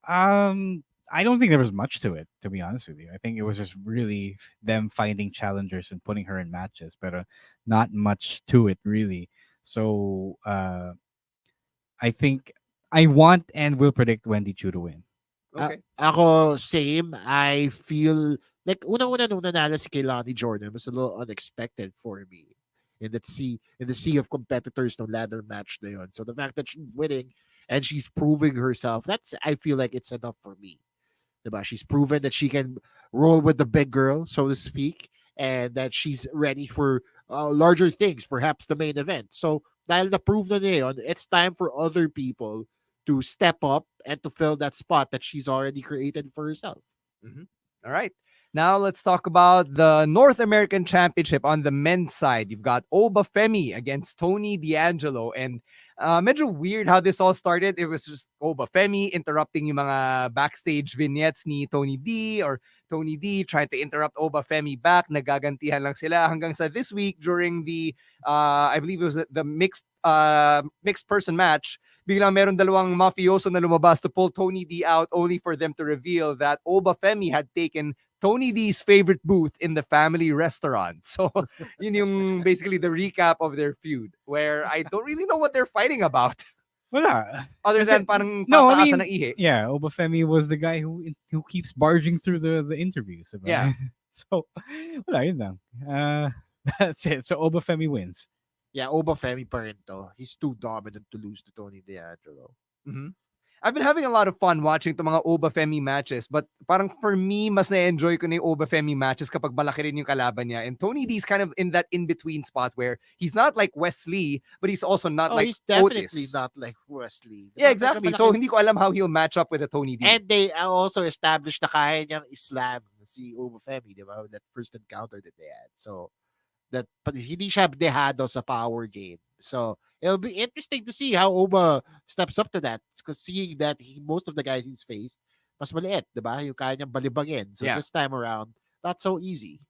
A: I don't think there was much to it, to be honest with you. I think it was just really them finding challengers and putting her in matches, but not much to it really. So I think I want and will predict Wendy Chu to win.
C: Okay.
B: Ako, same. I feel like unang-una nung nanalo si Kehlani Jordan was a little unexpected for me in the sea of competitors no ladder match na yun. So the fact that she's winning and she's proving herself, I feel like it's enough for me. Diba? She's proven that she can roll with the big girl, so to speak, and that she's ready for larger things, perhaps the main event. So dahil na-prove na niya yun, it's time for other people to step up and to fill that spot that she's already created for herself.
C: All right. Now let's talk about the North American Championship on the men's side. You've got Oba Femi against Tony D'Angelo. And medyo weird how this all started. It was just Oba Femi interrupting yung mga backstage vignettes ni Tony D, or Tony D trying to interrupt Oba Femi back. Nagagantihan lang sila hanggang sa this week during the, I believe it was the mixed person match. Biglang meron dalawang mafioso na lumabas to pull Tony D out, only for them to reveal that Oba Femi had taken Tony D's favorite booth in the family restaurant. So, yun yung basically the recap of their feud, where I don't really know what they're fighting about.
A: Wala.
C: Other than parang
A: No, I
C: pataasan
A: mean,
C: ng ihi.
A: yeah, Obafemi was the guy who keeps barging through the interviews. Diba?
C: Yeah.
A: So, wala, yun lang. That's it. So, Obafemi wins.
B: Yeah, Oba Femi pa rin to. He's too dominant to lose to Tony D'Angelo.
C: Mm-hmm. I've been having a lot of fun watching the mga Oba Femi matches, but parang for me, mas na-enjoy ko na yung Oba Femi matches kapag malaki rin yung kalaban niya. And Tony D's kind of in that in-between spot where he's not like Wesley, but he's also not like
B: he's definitely
C: Otis.
B: not like Wesley.
C: Yeah, exactly. So hindi ko alam how he'll match up with a Tony D.
B: And they also established na kaya niyang Islam si Oba Femi, di ba? That first encounter that they had. So, but hindi siya dehado sa power game. So, it'll be interesting to see how Oba steps up to that. Because seeing that most of the guys he's faced, mas maliit, di ba? Yung kaya niyang balibagin. So, this time around, not so easy.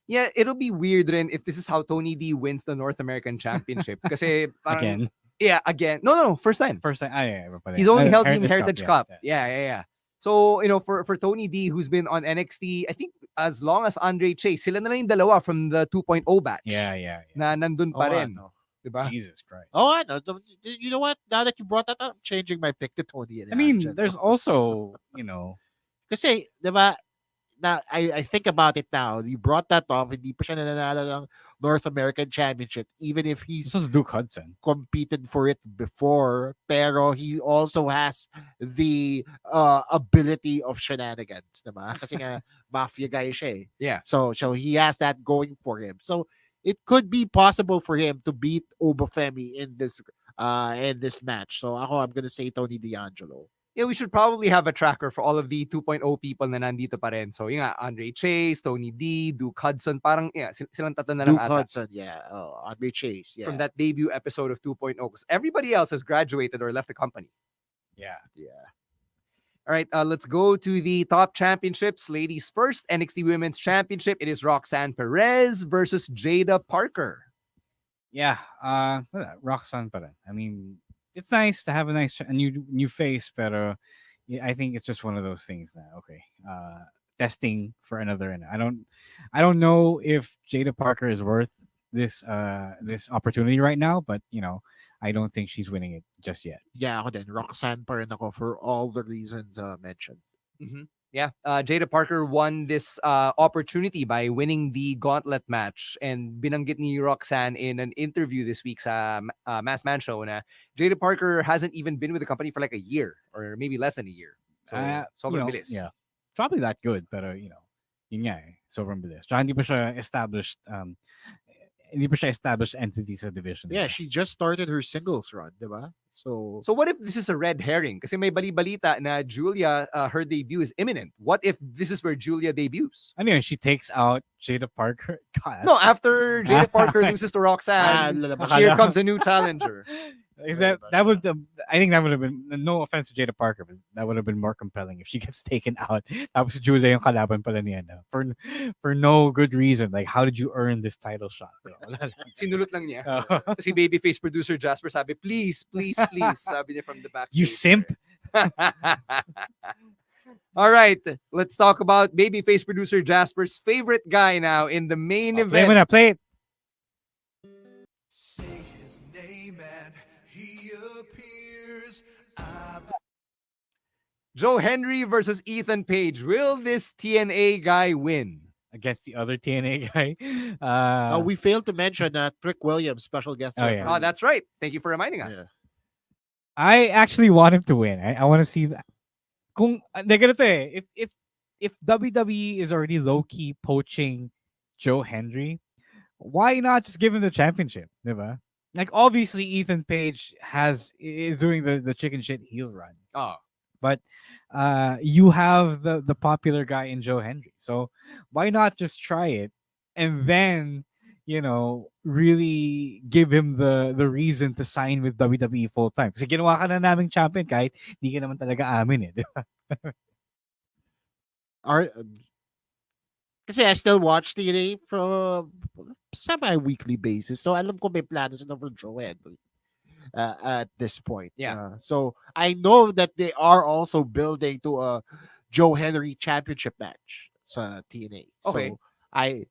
C: Yeah, it'll be weird rin if this is how Tony D wins the North American Championship. Kasi parang,
A: Again.
C: Yeah, again. No, first time.
A: First time. Yeah.
C: He's only held in
A: Heritage
C: Heritage Cup. Yeah. So, for Tony D, who's been on NXT, I think as long as Andre Chase, sila na lang yung dalawa from the 2.0 batch.
A: Yeah.
C: Na nandun pa rin. Diba?
A: Jesus Christ.
B: Oh, I know. You know what? Now that you brought that up, I'm changing my pick to Tony.
A: I mean, there's also,
B: Kasi, diba, now, I think about it now. You brought that up, hindi pa siya nananalo ng North American Championship, even if he's
A: this was Duke Hudson.
B: Competed for it before, pero he also has the ability of shenanigans, diba? Kasi nga, mafia guy siya eh.
C: Yeah.
B: So he has that going for him. So it could be possible for him to beat Obafemi in this match. So I'm gonna say Tony D'Angelo.
C: Yeah, we should probably have a tracker for all of the 2.0 people na nandito pa rin. So, yun nga, Andre Chase, Tony D, Duke Hudson, parang, silang tatlo na lang
B: Duke
C: ata.
B: Hudson, yeah. Andre Chase, yeah.
C: From that debut episode of 2.0. Because everybody else has graduated or left the company.
A: Yeah.
C: All right, let's go to the top championships. Ladies first, NXT Women's Championship. It is Roxanne Perez versus Jada Parker.
A: Yeah, Roxanne pa rin. I mean, it's nice to have a new face, pero I think it's just one of those things now. Okay, testing for another, and I don't know if Jada Parker is worth this opportunity right now, but I don't think she's winning it just yet.
B: Yeah, ako din. Roxanne pa rin ako for all the reasons mentioned.
C: Mm-hmm. Yeah, Jada Parker won this opportunity by winning the gauntlet match, and binanggit ni Roxanne in an interview this week sa Mass Man Show na Jada Parker hasn't even been with the company for like a year or maybe less than a year. So, sobrang bilis.
A: Yeah, probably that good, pero yun nga sobrang bilis. Tsaka hindi pa siya established entity sa division.
B: Yeah, she just started her singles run, diba? So
C: what if this is a red herring? Kasi may bali-balita na Julia, her debut is imminent. What if this is where Julia debuts?
A: Anyway, she takes out Jada Parker. God,
C: no, after Jada Parker loses to Roxanne, here comes a new challenger.
A: Is
B: Very
A: that
B: much
A: would I think that would have been, no offense to Jada Parker, but that would have been more compelling if she gets taken out. Tapos si Julia yung kalaban pala niya, no? For no good reason. Like, how did you earn this title shot? Wala lang.
C: Sinulot lang niya.
A: Oh.
C: Si babyface producer Jasper sabi, please, please, please. Sabi niya from the backstage.
A: You simp.
C: All right, let's talk about babyface producer Jasper's favorite guy now in the main
A: Play
C: event.
A: mo na, play it.
C: Joe Henry versus Ethan Page. Will this TNA guy win?
A: Against the other TNA guy.
B: we failed to mention Trick Williams, special guest
A: Oh,
B: referee.
A: yeah.
C: Oh, that's right. Thank you for reminding us.
B: Yeah.
A: I actually want him to win. I want to see that. Kung ganito eh, if WWE is already low key poaching Joe Henry, why not just give him the championship, diba? Like, obviously Ethan Page is doing the chicken shit heel run.
C: Oh.
A: But you have the popular guy in Joe Henry. So why not just try it and then, really give him the reason to sign with WWE full time? Kasi ginawa ka na naming champion kahit di ka naman talaga amin eh. Di ba?
B: Kasi I still watch TNA from semi-weekly basis. So alam ko may plano sila for Joe Henry at this point.
C: Yeah.
B: So I know that they are also building to a Joe Henry championship match sa TNA.
C: Okay.
B: So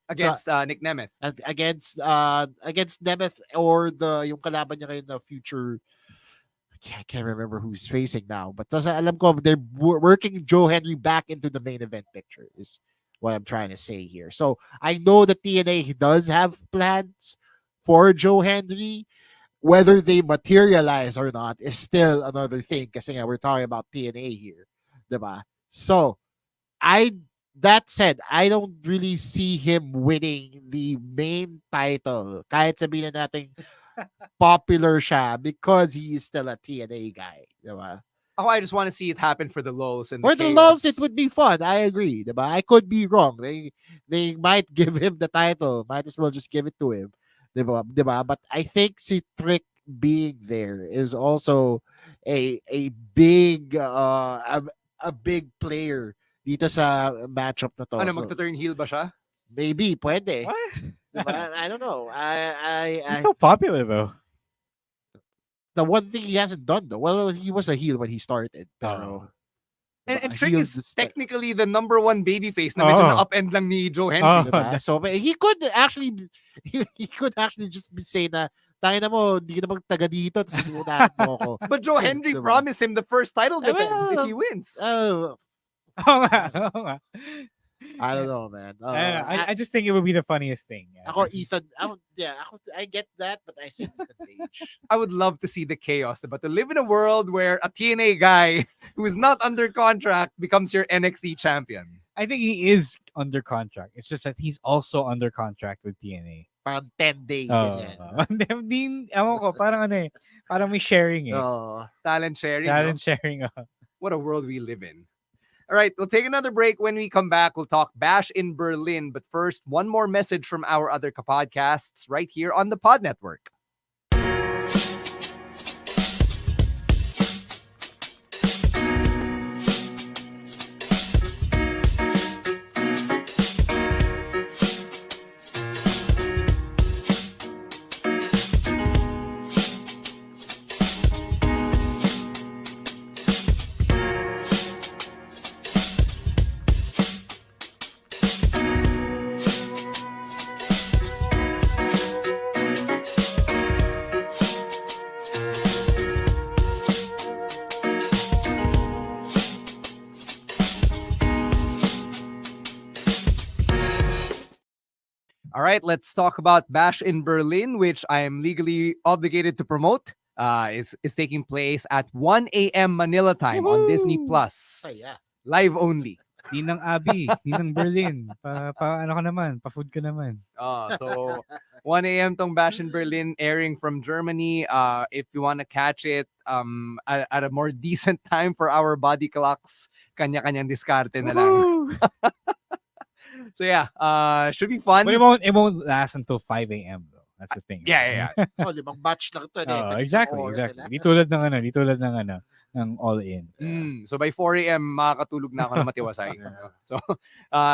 C: Against Nick Nemeth.
B: against Nemeth or yung kalaban niya ngayon na future, I can't remember who's facing now, but alam ko they're working Joe Henry back into the main event picture is what I'm trying to say here. So I know that TNA does have plans for Joe Henry. Whether they materialize or not is still another thing kasi we're talking about TNA here, diba? So that said, I don't really see him winning the main title. Kahit sabihin na natin popular siya because he is still a TNA guy. Diba?
C: Oh, I just want to see it happen for the lulls and
B: For the lulls, it would be fun. I agree. Diba? I could be wrong. They might give him the title. Might as well just give it to him. Diba? But I think si Trick being there is also a big a big player dito sa matchup na to.
C: Ano,
B: So,
C: magta-turn heel ba siya?
B: maybe, pwede.
A: What?
B: Diba? I don't know.
A: He's so popular though.
B: The one thing he hasn't done though, well, he was a heel when he started. Pero,
C: And
B: diba,
C: Trick
B: heel
C: is
B: this-
C: technically the number one babyface na medyo
A: Oh.
C: na-upend lang ni Joe Henry.
A: Oh.
B: diba? So he could actually just be saying na tayo na mo, hindi ka naman taga dito, tapos inuunahan mo ako.
C: But Joe Henry
B: Diba?
C: promised him the first title
B: Eh,
C: defense if
B: well,
C: he wins.
A: Oo nga.
B: I don't know, man.
A: I just think it would be the funniest thing.
B: Ako, Ethan, I get that, but I say Ethan Page.
C: I would love to see the chaos, but to live in a world where a TNA guy who is not under contract becomes your NXT champion.
A: I think he is under contract. It's just that he's also under contract with TNA.
B: Parang 10 days.
A: Ewan ko, parang ano eh. Parang may sharing eh.
C: Talent sharing.
A: Talent
C: no?
A: sharing.
C: What a world we live in. All right, we'll take another break. When we come back, we'll talk Bash in Berlin. But first, one more message from our other podcasts right here on the Pod Network. All right, let's talk about Bash in Berlin, which I am legally obligated to promote. Is taking place at 1 a.m. Manila time on Disney Plus.
B: Yeah.
C: Live only.
A: Ninang Abi, Ninang Berlin. Ano ka naman? Pa-food ka naman.
C: So 1 a.m. tong Bash in Berlin, airing from Germany. If you want to catch it at a more decent time for our body clocks, kanya-kanyang diskarte na lang. So yeah, should be fun.
A: But it won't last until 5 a.m. though. That's the thing.
C: Yeah.
B: Oh, 5 batch lang to.
A: Oh, exactly. Di tulad ng ng All In.
C: So by 4 a.m., makakatulog na ako na matiwasay. So,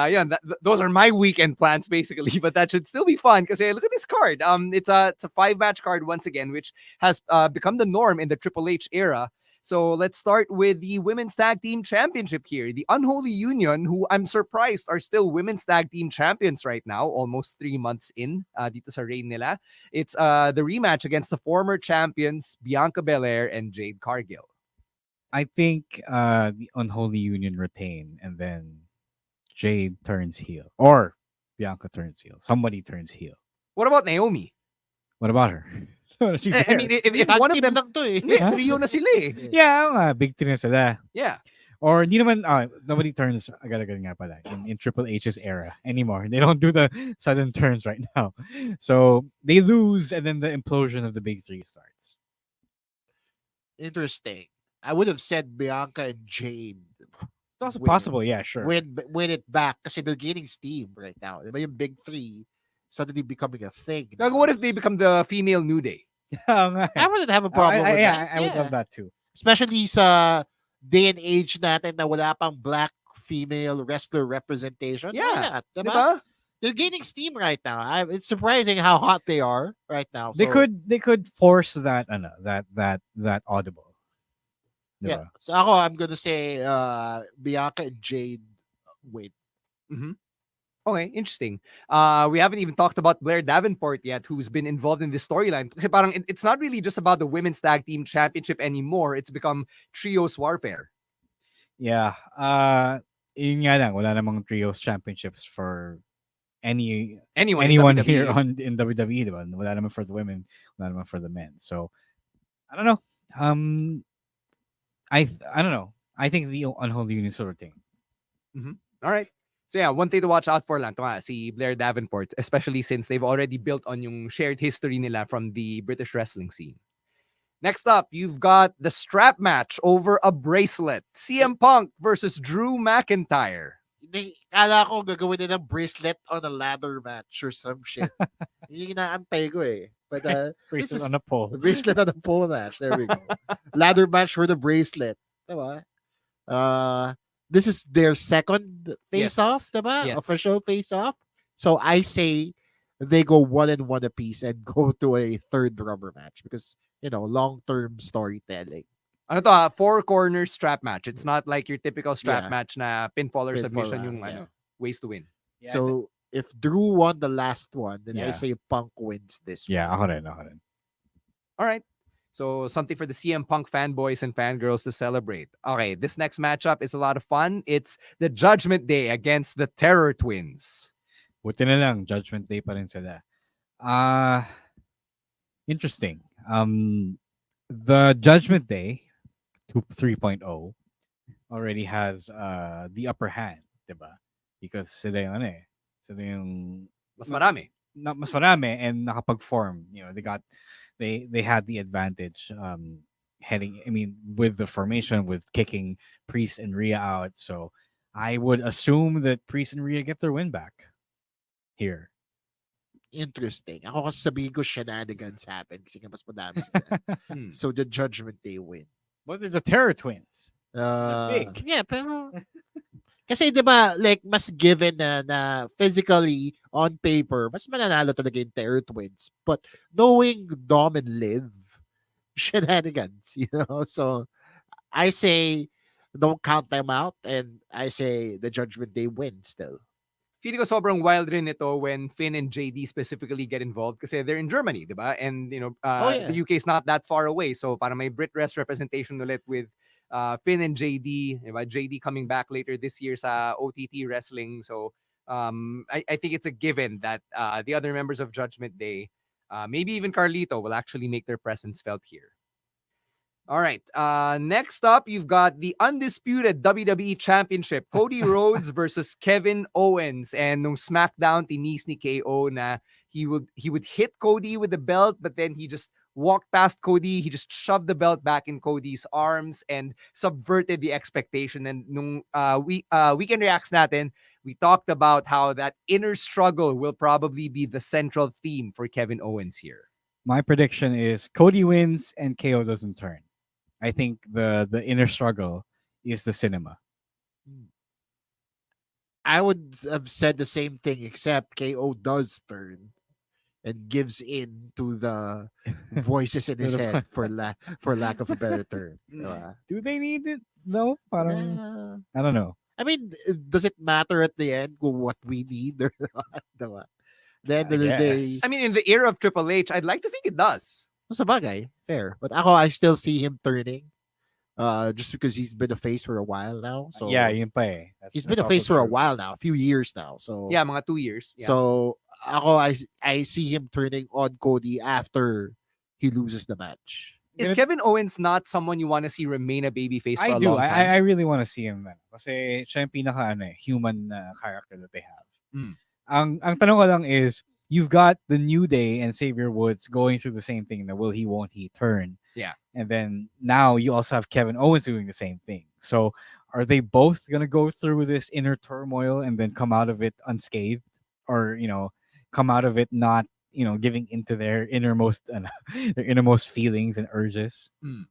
C: yun, those are my weekend plans basically, but that should still be fun because look at this card. It's a 5-match card once again, which has become the norm in the Triple H era. So let's start with the Women's Tag Team Championship here. The Unholy Union, who I'm surprised are still Women's Tag Team Champions right now, almost 3 months in dito sa reign nila. It's the rematch against the former champions Bianca Belair and Jade Cargill.
A: I think the Unholy Union retain, and then Jade turns heel, or Bianca turns heel. Somebody turns heel.
C: What about Naomi?
A: What about her? She's
C: I mean, if one of them,
B: lang to eh.
C: hindi, trio na sila eh.
A: Yeah, big three na sila.
C: Yeah.
A: Or hindi naman, nobody turns agad-agad nga pala in Triple H's era anymore. They don't do the sudden turns right now. So they lose, and then the implosion of the big three starts.
B: Interesting. I would have said Bianca and Jade.
A: It's also possible, yeah, sure.
B: Win it back kasi they're gaining steam right now. Diba yung big three suddenly becoming a thing.
C: Like, what if they become the female New Day?
B: I wouldn't have a problem with that.
A: I would love that too.
B: Especially sa day and age natin na wala pang black female wrestler representation.
C: Yeah.
B: Diba?
C: Diba?
B: They're gaining steam right now. It's surprising how hot they are right now.
A: They
B: So,
A: could force that that audible.
B: yeah.
A: Diba?
B: So ako, I'm gonna say Bianca and Jade win.
C: Okay, interesting. We haven't even talked about Blair Davenport yet, who's been involved in this storyline. Kasi parang it's not really just about the Women's Tag Team Championship anymore. It's become trios warfare.
A: Yeah. Yun nga lang, wala namang trios championships for anyone
C: in
A: here
C: WWE.
A: in WWE, diba? Wala naman for the women, wala naman for the men. So I don't know. I don't know. I think the Unholy Union still retain.
C: All right. So yeah, one thing to watch out for lang to nga, si Blair Davenport, especially since they've already built on yung shared history nila from the British wrestling scene. Next up, you've got the strap match over a bracelet. CM Punk versus Drew McIntyre.
B: Kala ko gagawin nila bracelet on a ladder match or some shit. Yung inaantay ko eh. But
A: Bracelet
B: this is
A: on a pole.
B: bracelet on a pole match. There we go. Ladder match for the bracelet. Diba? This is their second face-off, diba?
C: Yes.
B: Official face-off. So I say they go 1-1 apiece and go to a third rubber match because, long-term storytelling.
C: Ano to, 4 corner strap match. It's not like your typical strap
B: Yeah.
C: match na pinfall or
B: Pinfall
C: submission
B: lang,
C: yung
B: yeah.
C: ways to win.
A: Yeah,
B: So if Drew won the last one, then I
A: Yeah.
B: say Punk wins this one.
A: Yeah, ako rin.
C: All right. So something for the CM Punk fanboys and fangirls to celebrate. Okay, this next matchup is a lot of fun. It's the Judgment Day against the Terror Twins.
A: Buti na lang, Judgment Day pa rin sila. Interesting. The Judgment Day 3.0 already has the upper hand, diba? Because sila yung sila yung
C: Mas marami.
A: mas marami and nakapag-form. They had the advantage with the formation, with kicking Priest and Rhea out. So I would assume that Priest and Rhea get their win back here.
B: Interesting. Ako kasi sabihin ko shenanigans happen kasi nga mas madami sila. So the Judgment Day win.
A: But they're the Terror Twins. They're big.
B: Yeah, pero kasi 'di ba like mas given na physically on paper mas mananalo talaga yung Terror Twins. But knowing Dom and Liv, shenanigans, So I say don't count them out and I say the Judgment Day win still.
C: Feeling ko sobrang wild rin ito when Finn and JD specifically get involved kasi they're in Germany, di ba? And, the UK is not that far away. So, para may Brit Rest representation ulit with Finn and JD, di ba? JD coming back later this year sa OTT wrestling. So, I think it's a given that the other members of Judgment Day, maybe even Carlito, will actually make their presence felt here. All right. Next up, you've got the undisputed WWE Championship. Cody Rhodes versus Kevin Owens. And nung SmackDown, tinis ni KO na he would hit Cody with the belt, but then he just walked past Cody. He just shoved the belt back in Cody's arms and subverted the expectation. And nung Weekend Reacts natin, we talked about how that inner struggle will probably be the central theme for Kevin Owens here.
A: My prediction is Cody wins and KO doesn't turn. I think the inner struggle is the cinema.
B: I would have said the same thing, except KO does turn and gives in to the voices in his head, for lack of a better term. Diba?
A: Do they need it? No, parang,
B: Yeah.
A: I don't know.
B: I mean, does it matter at the end what we need or not? Diba? The end of the day,
A: Yes.
C: I mean, in the era of Triple H, I'd like to think it does.
B: sa bagay, fair. But I still see him turning. Just because he's been a face for a while now. So
A: Yeah, yun pa eh.
B: he's been a face for a while now, a few years now. So
C: Yeah, mga 2 years. Yeah.
B: So I see him turning on Cody after he loses the match.
C: Is Kevin Owens not someone you want to see remain a babyface for
A: I
C: a
A: do.
C: long time?
A: I really want to see him. Kasi siya yung pinaka human character that they have.
C: Mm.
A: Ang tanong ko lang is, you've got the New Day and Xavier Woods going through the same thing. That will he, won't he turn?
C: Yeah.
A: And then now you also have Kevin Owens doing the same thing. So are they both going to go through this inner turmoil and then come out of it unscathed? Or, come out of it not, giving into their innermost feelings and urges?
C: Mm.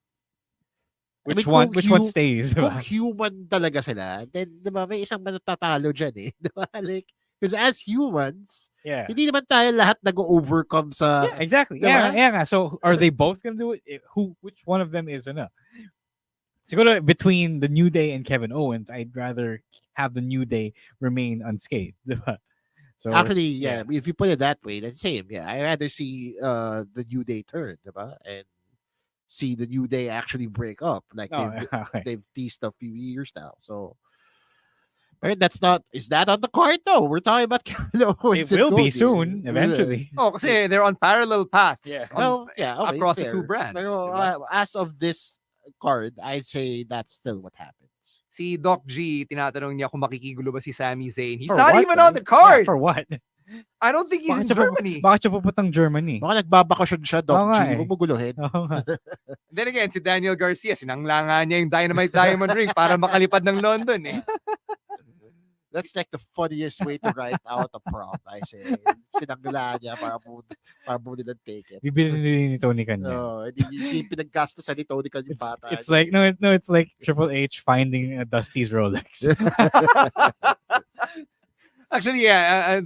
A: Which
B: I mean,
A: one stays?
B: Kung human talaga sila, then diba, may isang manatatalo dyan eh. Diba? Like, because as humans,
A: Yeah.
B: hindi naman tayo lahat nag-overcome sa...
A: Yeah, exactly.
B: Diba?
A: Yeah. So are they both gonna do it? Which one of them is enough? Siguro between the New Day and Kevin Owens, I'd rather have the New Day remain unscathed. Diba? So
B: Actually, yeah, if you put it that way, that's same. Yeah, I rather see the New Day turn, diba? And see the New Day actually break up, like
A: okay.
B: they've teased a few years now. So, but that's not. Is that on the card? No, we're talking about Kevin Owens.
A: It
B: and
A: will be
B: Cody.
A: soon, eventually.
C: Oh, kasi they're on parallel paths.
A: Yeah.
C: on-
B: Okay,
C: across the
B: fair.
C: two brands,
B: Pero,
C: diba?
B: as of this card, I'd say that's still what happens.
C: Si Doc G, tinatanong niya kung makikigulo ba si Sami Zayn. He's
A: For
C: not
A: what,
C: even
A: though?
C: on the card.
A: Yeah, for what?
C: I don't think he's in Germany.
A: Bakit siya pupuntang Germany?
B: Baka nagbabakasyon siya, Doc
A: Oo nga
B: G.
A: eh.
B: Huwag mo guluhin.
A: Oo nga.
C: Then again, si Daniel Garcia, sinanglangan niya yung Dynamite Diamond Ring para makalipad ng London eh.
B: That's like the funniest way to write out a prop, I say. Sinangla niya para mo nilang take it.
A: Bibili ni Tony Kanya.
B: No, hindi pinaggastosan ni Tony Khan yung bata.
A: It's like it's like Triple H finding Dusty's Rolex.
C: Actually, yeah,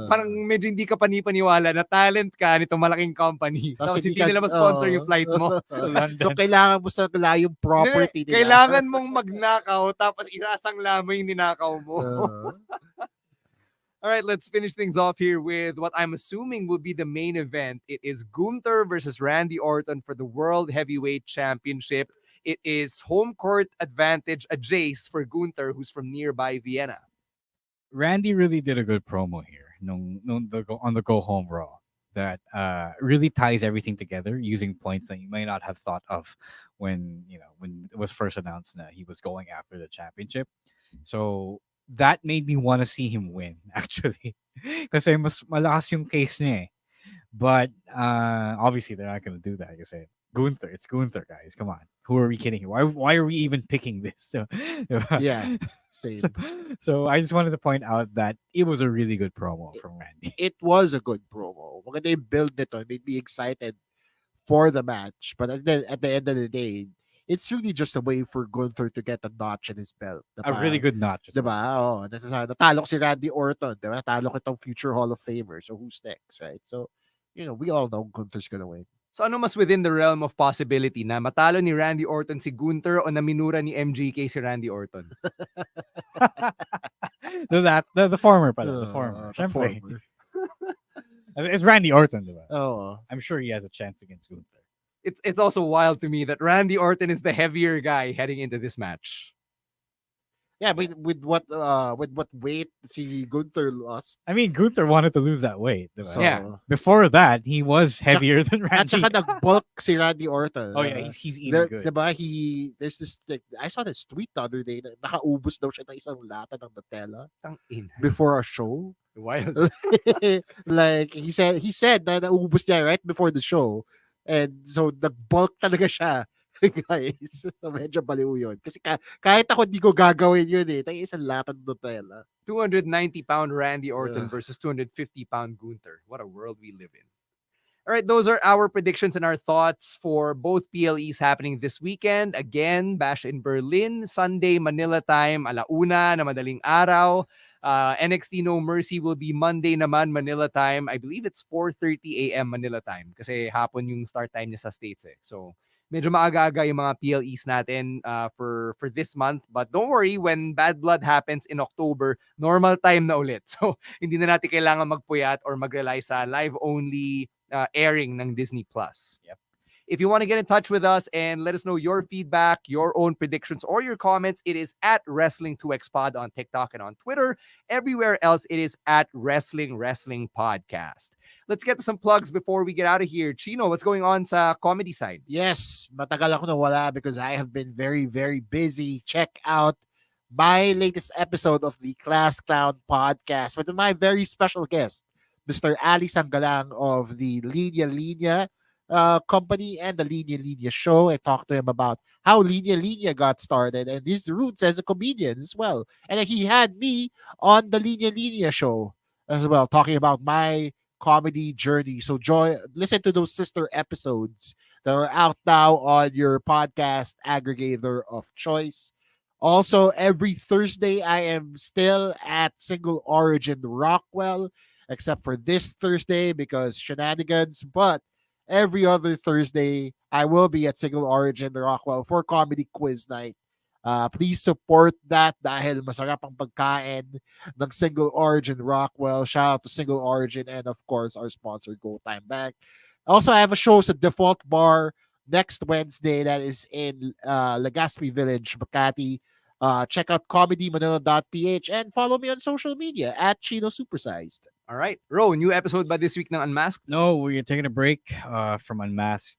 C: parang medyo hindi ka panipaniwala na talent ka nitong malaking company. Tapos hindi nila ma-sponsor yung flight mo.
B: So, kailangan mo sa yung property nila.
C: Kailangan mong magnakaw tapos isasangla mo yung ninakaw mo. All right, let's finish things off here with what I'm assuming will be the main event. It is Gunther versus Randy Orton for the World Heavyweight Championship. It is home court advantage, a Jace for Gunther, who's from nearby Vienna.
A: Randy really did a good promo here on the go home Raw that really ties everything together using points that you may not have thought of when it was first announced that he was going after the championship. So that made me want to see him win, actually, kasi mas malakas yung case niya eh. But obviously they're not gonna do that. Like I said, Gunther, it's Gunther, guys. Come on, who are we kidding? Why are we even picking this? So,
B: Yeah, same.
A: So I just wanted to point out that it was a really good promo from Randy.
B: It was a good promo. Maganda yung build nito. It made me excited for the match. But at the end of the day, it's really just a way for Gunther to get a notch in his belt.
A: A really good notch.
B: Diba? Oh, natalo ko si Randy Orton. Diba? Natalo ko itong future Hall of Famer. So who's next, right? So, we all know Gunther's gonna win.
C: So ano mas within the realm of possibility na matalo ni Randy Orton si Gunther o naminura ni MGK si Randy Orton?
A: The former pala. The former.
B: The
A: Syempre.
B: former.
A: It's Randy Orton, diba?
B: Oh.
A: I'm sure he has a chance against Gunther.
C: It's also wild to me that Randy Orton is the heavier guy heading into this match.
B: Yeah, but with what weight si Gunther lost.
A: I mean, Gunther wanted to lose that weight. Diba?
B: So,
C: Yeah.
A: Before that, he was heavier than
B: At
A: Randy.
B: saka nag-bulk si Randy Orton.
A: Oh yeah, he's eating good.
B: Diba, there's this, I saw this tweet the other day na nakaubos daw siya ng isang lata ng Nutella before a show.
C: Wild.
B: Like, he said na naubos niya right before the show. And so, nag-bulk talaga siya. Guys, so medyo baliw yun. Kasi kahit ako di ko gagawin yun eh. Tayo isang lata ng Nutella.
C: 290-pound Randy Orton
B: Ugh.
C: versus 250-pound Gunther. What a world we live in. All right, those are our predictions and our thoughts for both PLEs happening this weekend. Again, Bash in Berlin, Sunday, Manila time, alauna na madaling araw. NXT No Mercy will be Monday naman, Manila time. I believe it's 4:30 a.m. Manila time kasi hapon yung start time niya sa States eh. So, medyo maaga-aga yung mga PLEs natin for this month. But don't worry, when Bad Blood happens in October, normal time na ulit. So, hindi na natin kailangan magpuyat or mag-rely sa live-only airing ng Disney Plus. Yep. If you want to get in touch with us and let us know your feedback, your own predictions, or your comments, it is at Wrestling2XPod on TikTok and on Twitter. Everywhere else, it is at Wrestling Podcast. Let's get to some plugs before we get out of here. Chino, what's going on sa comedy side?
B: Yes, matagal ako nawala because I have been very, very busy. Check out my latest episode of the Class Clown podcast with my very special guest, Mr. Ali Sanggalang of the Linya Linya company and the Linya Linya show. I talked to him about how Linya Linya got started and his roots as a comedian as well. And he had me on the Linya Linya show as well, talking about my comedy journey. So listen to those sister episodes that are out now on your podcast aggregator of choice. Also, every Thursday, I am still at Single Origin Rockwell, except for this Thursday because shenanigans. But every other Thursday, I will be at Single Origin Rockwell for Comedy Quiz Night. Please support that dahil masarap ang pagkain ng Single Origin Rockwell. Shout out to Single Origin and of course our sponsor Go Time Back. Also, I have a show sa Default Bar next Wednesday that is in Legazpi Village, Makati. Check out comedymanila.ph and follow me on social media at Chino Supersized.
C: All right. Ro, new episode ba this week ng Unmasked?
A: No, we're taking a break from Unmasked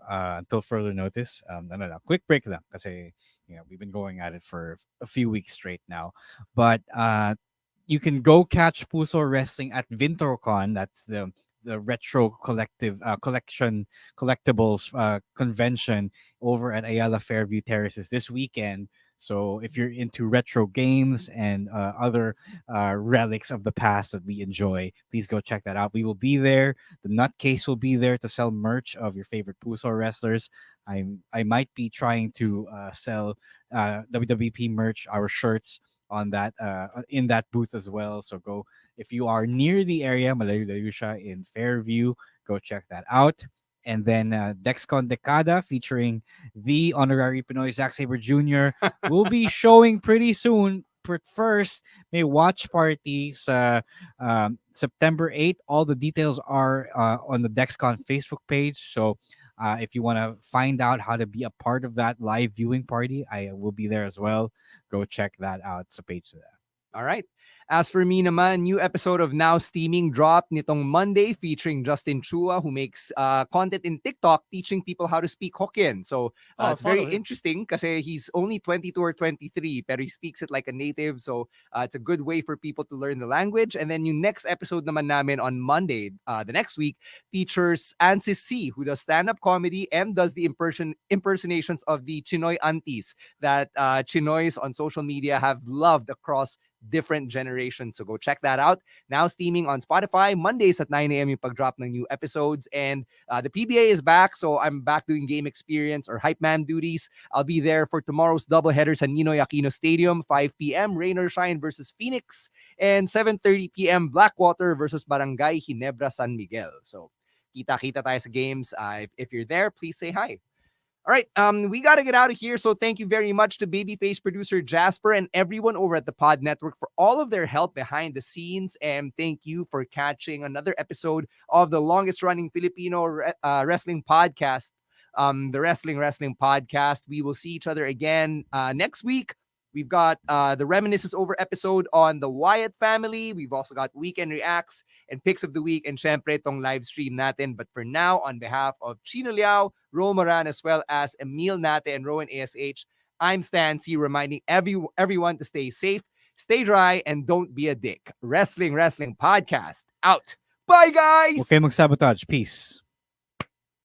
A: until further notice. No. Quick break lang kasi we've been going at it for a few weeks straight now. But you can go catch Puso Wrestling at VintroCon. That's the retro collectibles convention over at Ayala Fairview Terraces this weekend. So if you're into retro games and other relics of the past that we enjoy, please go check that out. We will be there. The Nutcase will be there to sell merch of your favorite Puso wrestlers. I might be trying to sell WWP merch, our shirts on that in that booth as well. So go if you are near the area, malayo-layo siya in Fairview, go check that out. And then Dexcon Decada featuring the honorary Pinoy Zack Sabre Jr. will be showing pretty soon. But first, may watch party sa September 8th. All the details are on the Dexcon Facebook page. So if you want to find out how to be a part of that live viewing party, I will be there as well. Go check that out sa page there.
C: All right. As for me naman, new episode of Now Steaming dropped nitong Monday featuring Justin Chua, who makes content in TikTok teaching people how to speak Hokkien. So it's very interesting kasi he's only 22 or 23, pero he speaks it like a native. So it's a good way for people to learn the language. And then yung next episode naman namin on Monday, the next week, features Ansis C, who does stand-up comedy and does the impersonations of the Chinoy aunties that Chinoys on social media have loved across different generations. So go check that out. Now steaming on Spotify. Mondays at 9 a.m. yung pag-drop ng new episodes. And the PBA is back. So I'm back doing game experience or hype man duties. I'll be there for tomorrow's doubleheader sa Ninoy Aquino Stadium, 5 p.m. Rain or Shine versus Phoenix. And 7:30 p.m. Blackwater versus Barangay Ginebra San Miguel. So kita-kita tayo sa games. If you're there, please say hi. All right, we got to get out of here. So thank you very much to Babyface producer Jasper and everyone over at the Pod Network for all of their help behind the scenes. And thank you for catching another episode of the longest running Filipino wrestling podcast, the Wrestling Podcast. We will see each other again next week. We've got the Reminiscences Over episode on the Wyatt family. We've also got Weekend Reacts and Picks of the Week and syempre tong live stream natin. But for now, on behalf of Chino Liao, Ro Moran, as well as Emil Nate and Rowan ASH, I'm Stan C, reminding everyone to stay safe, stay dry, and don't be a dick. Wrestling Podcast out. Bye, guys!
A: Okay, mag-sabotage. Peace.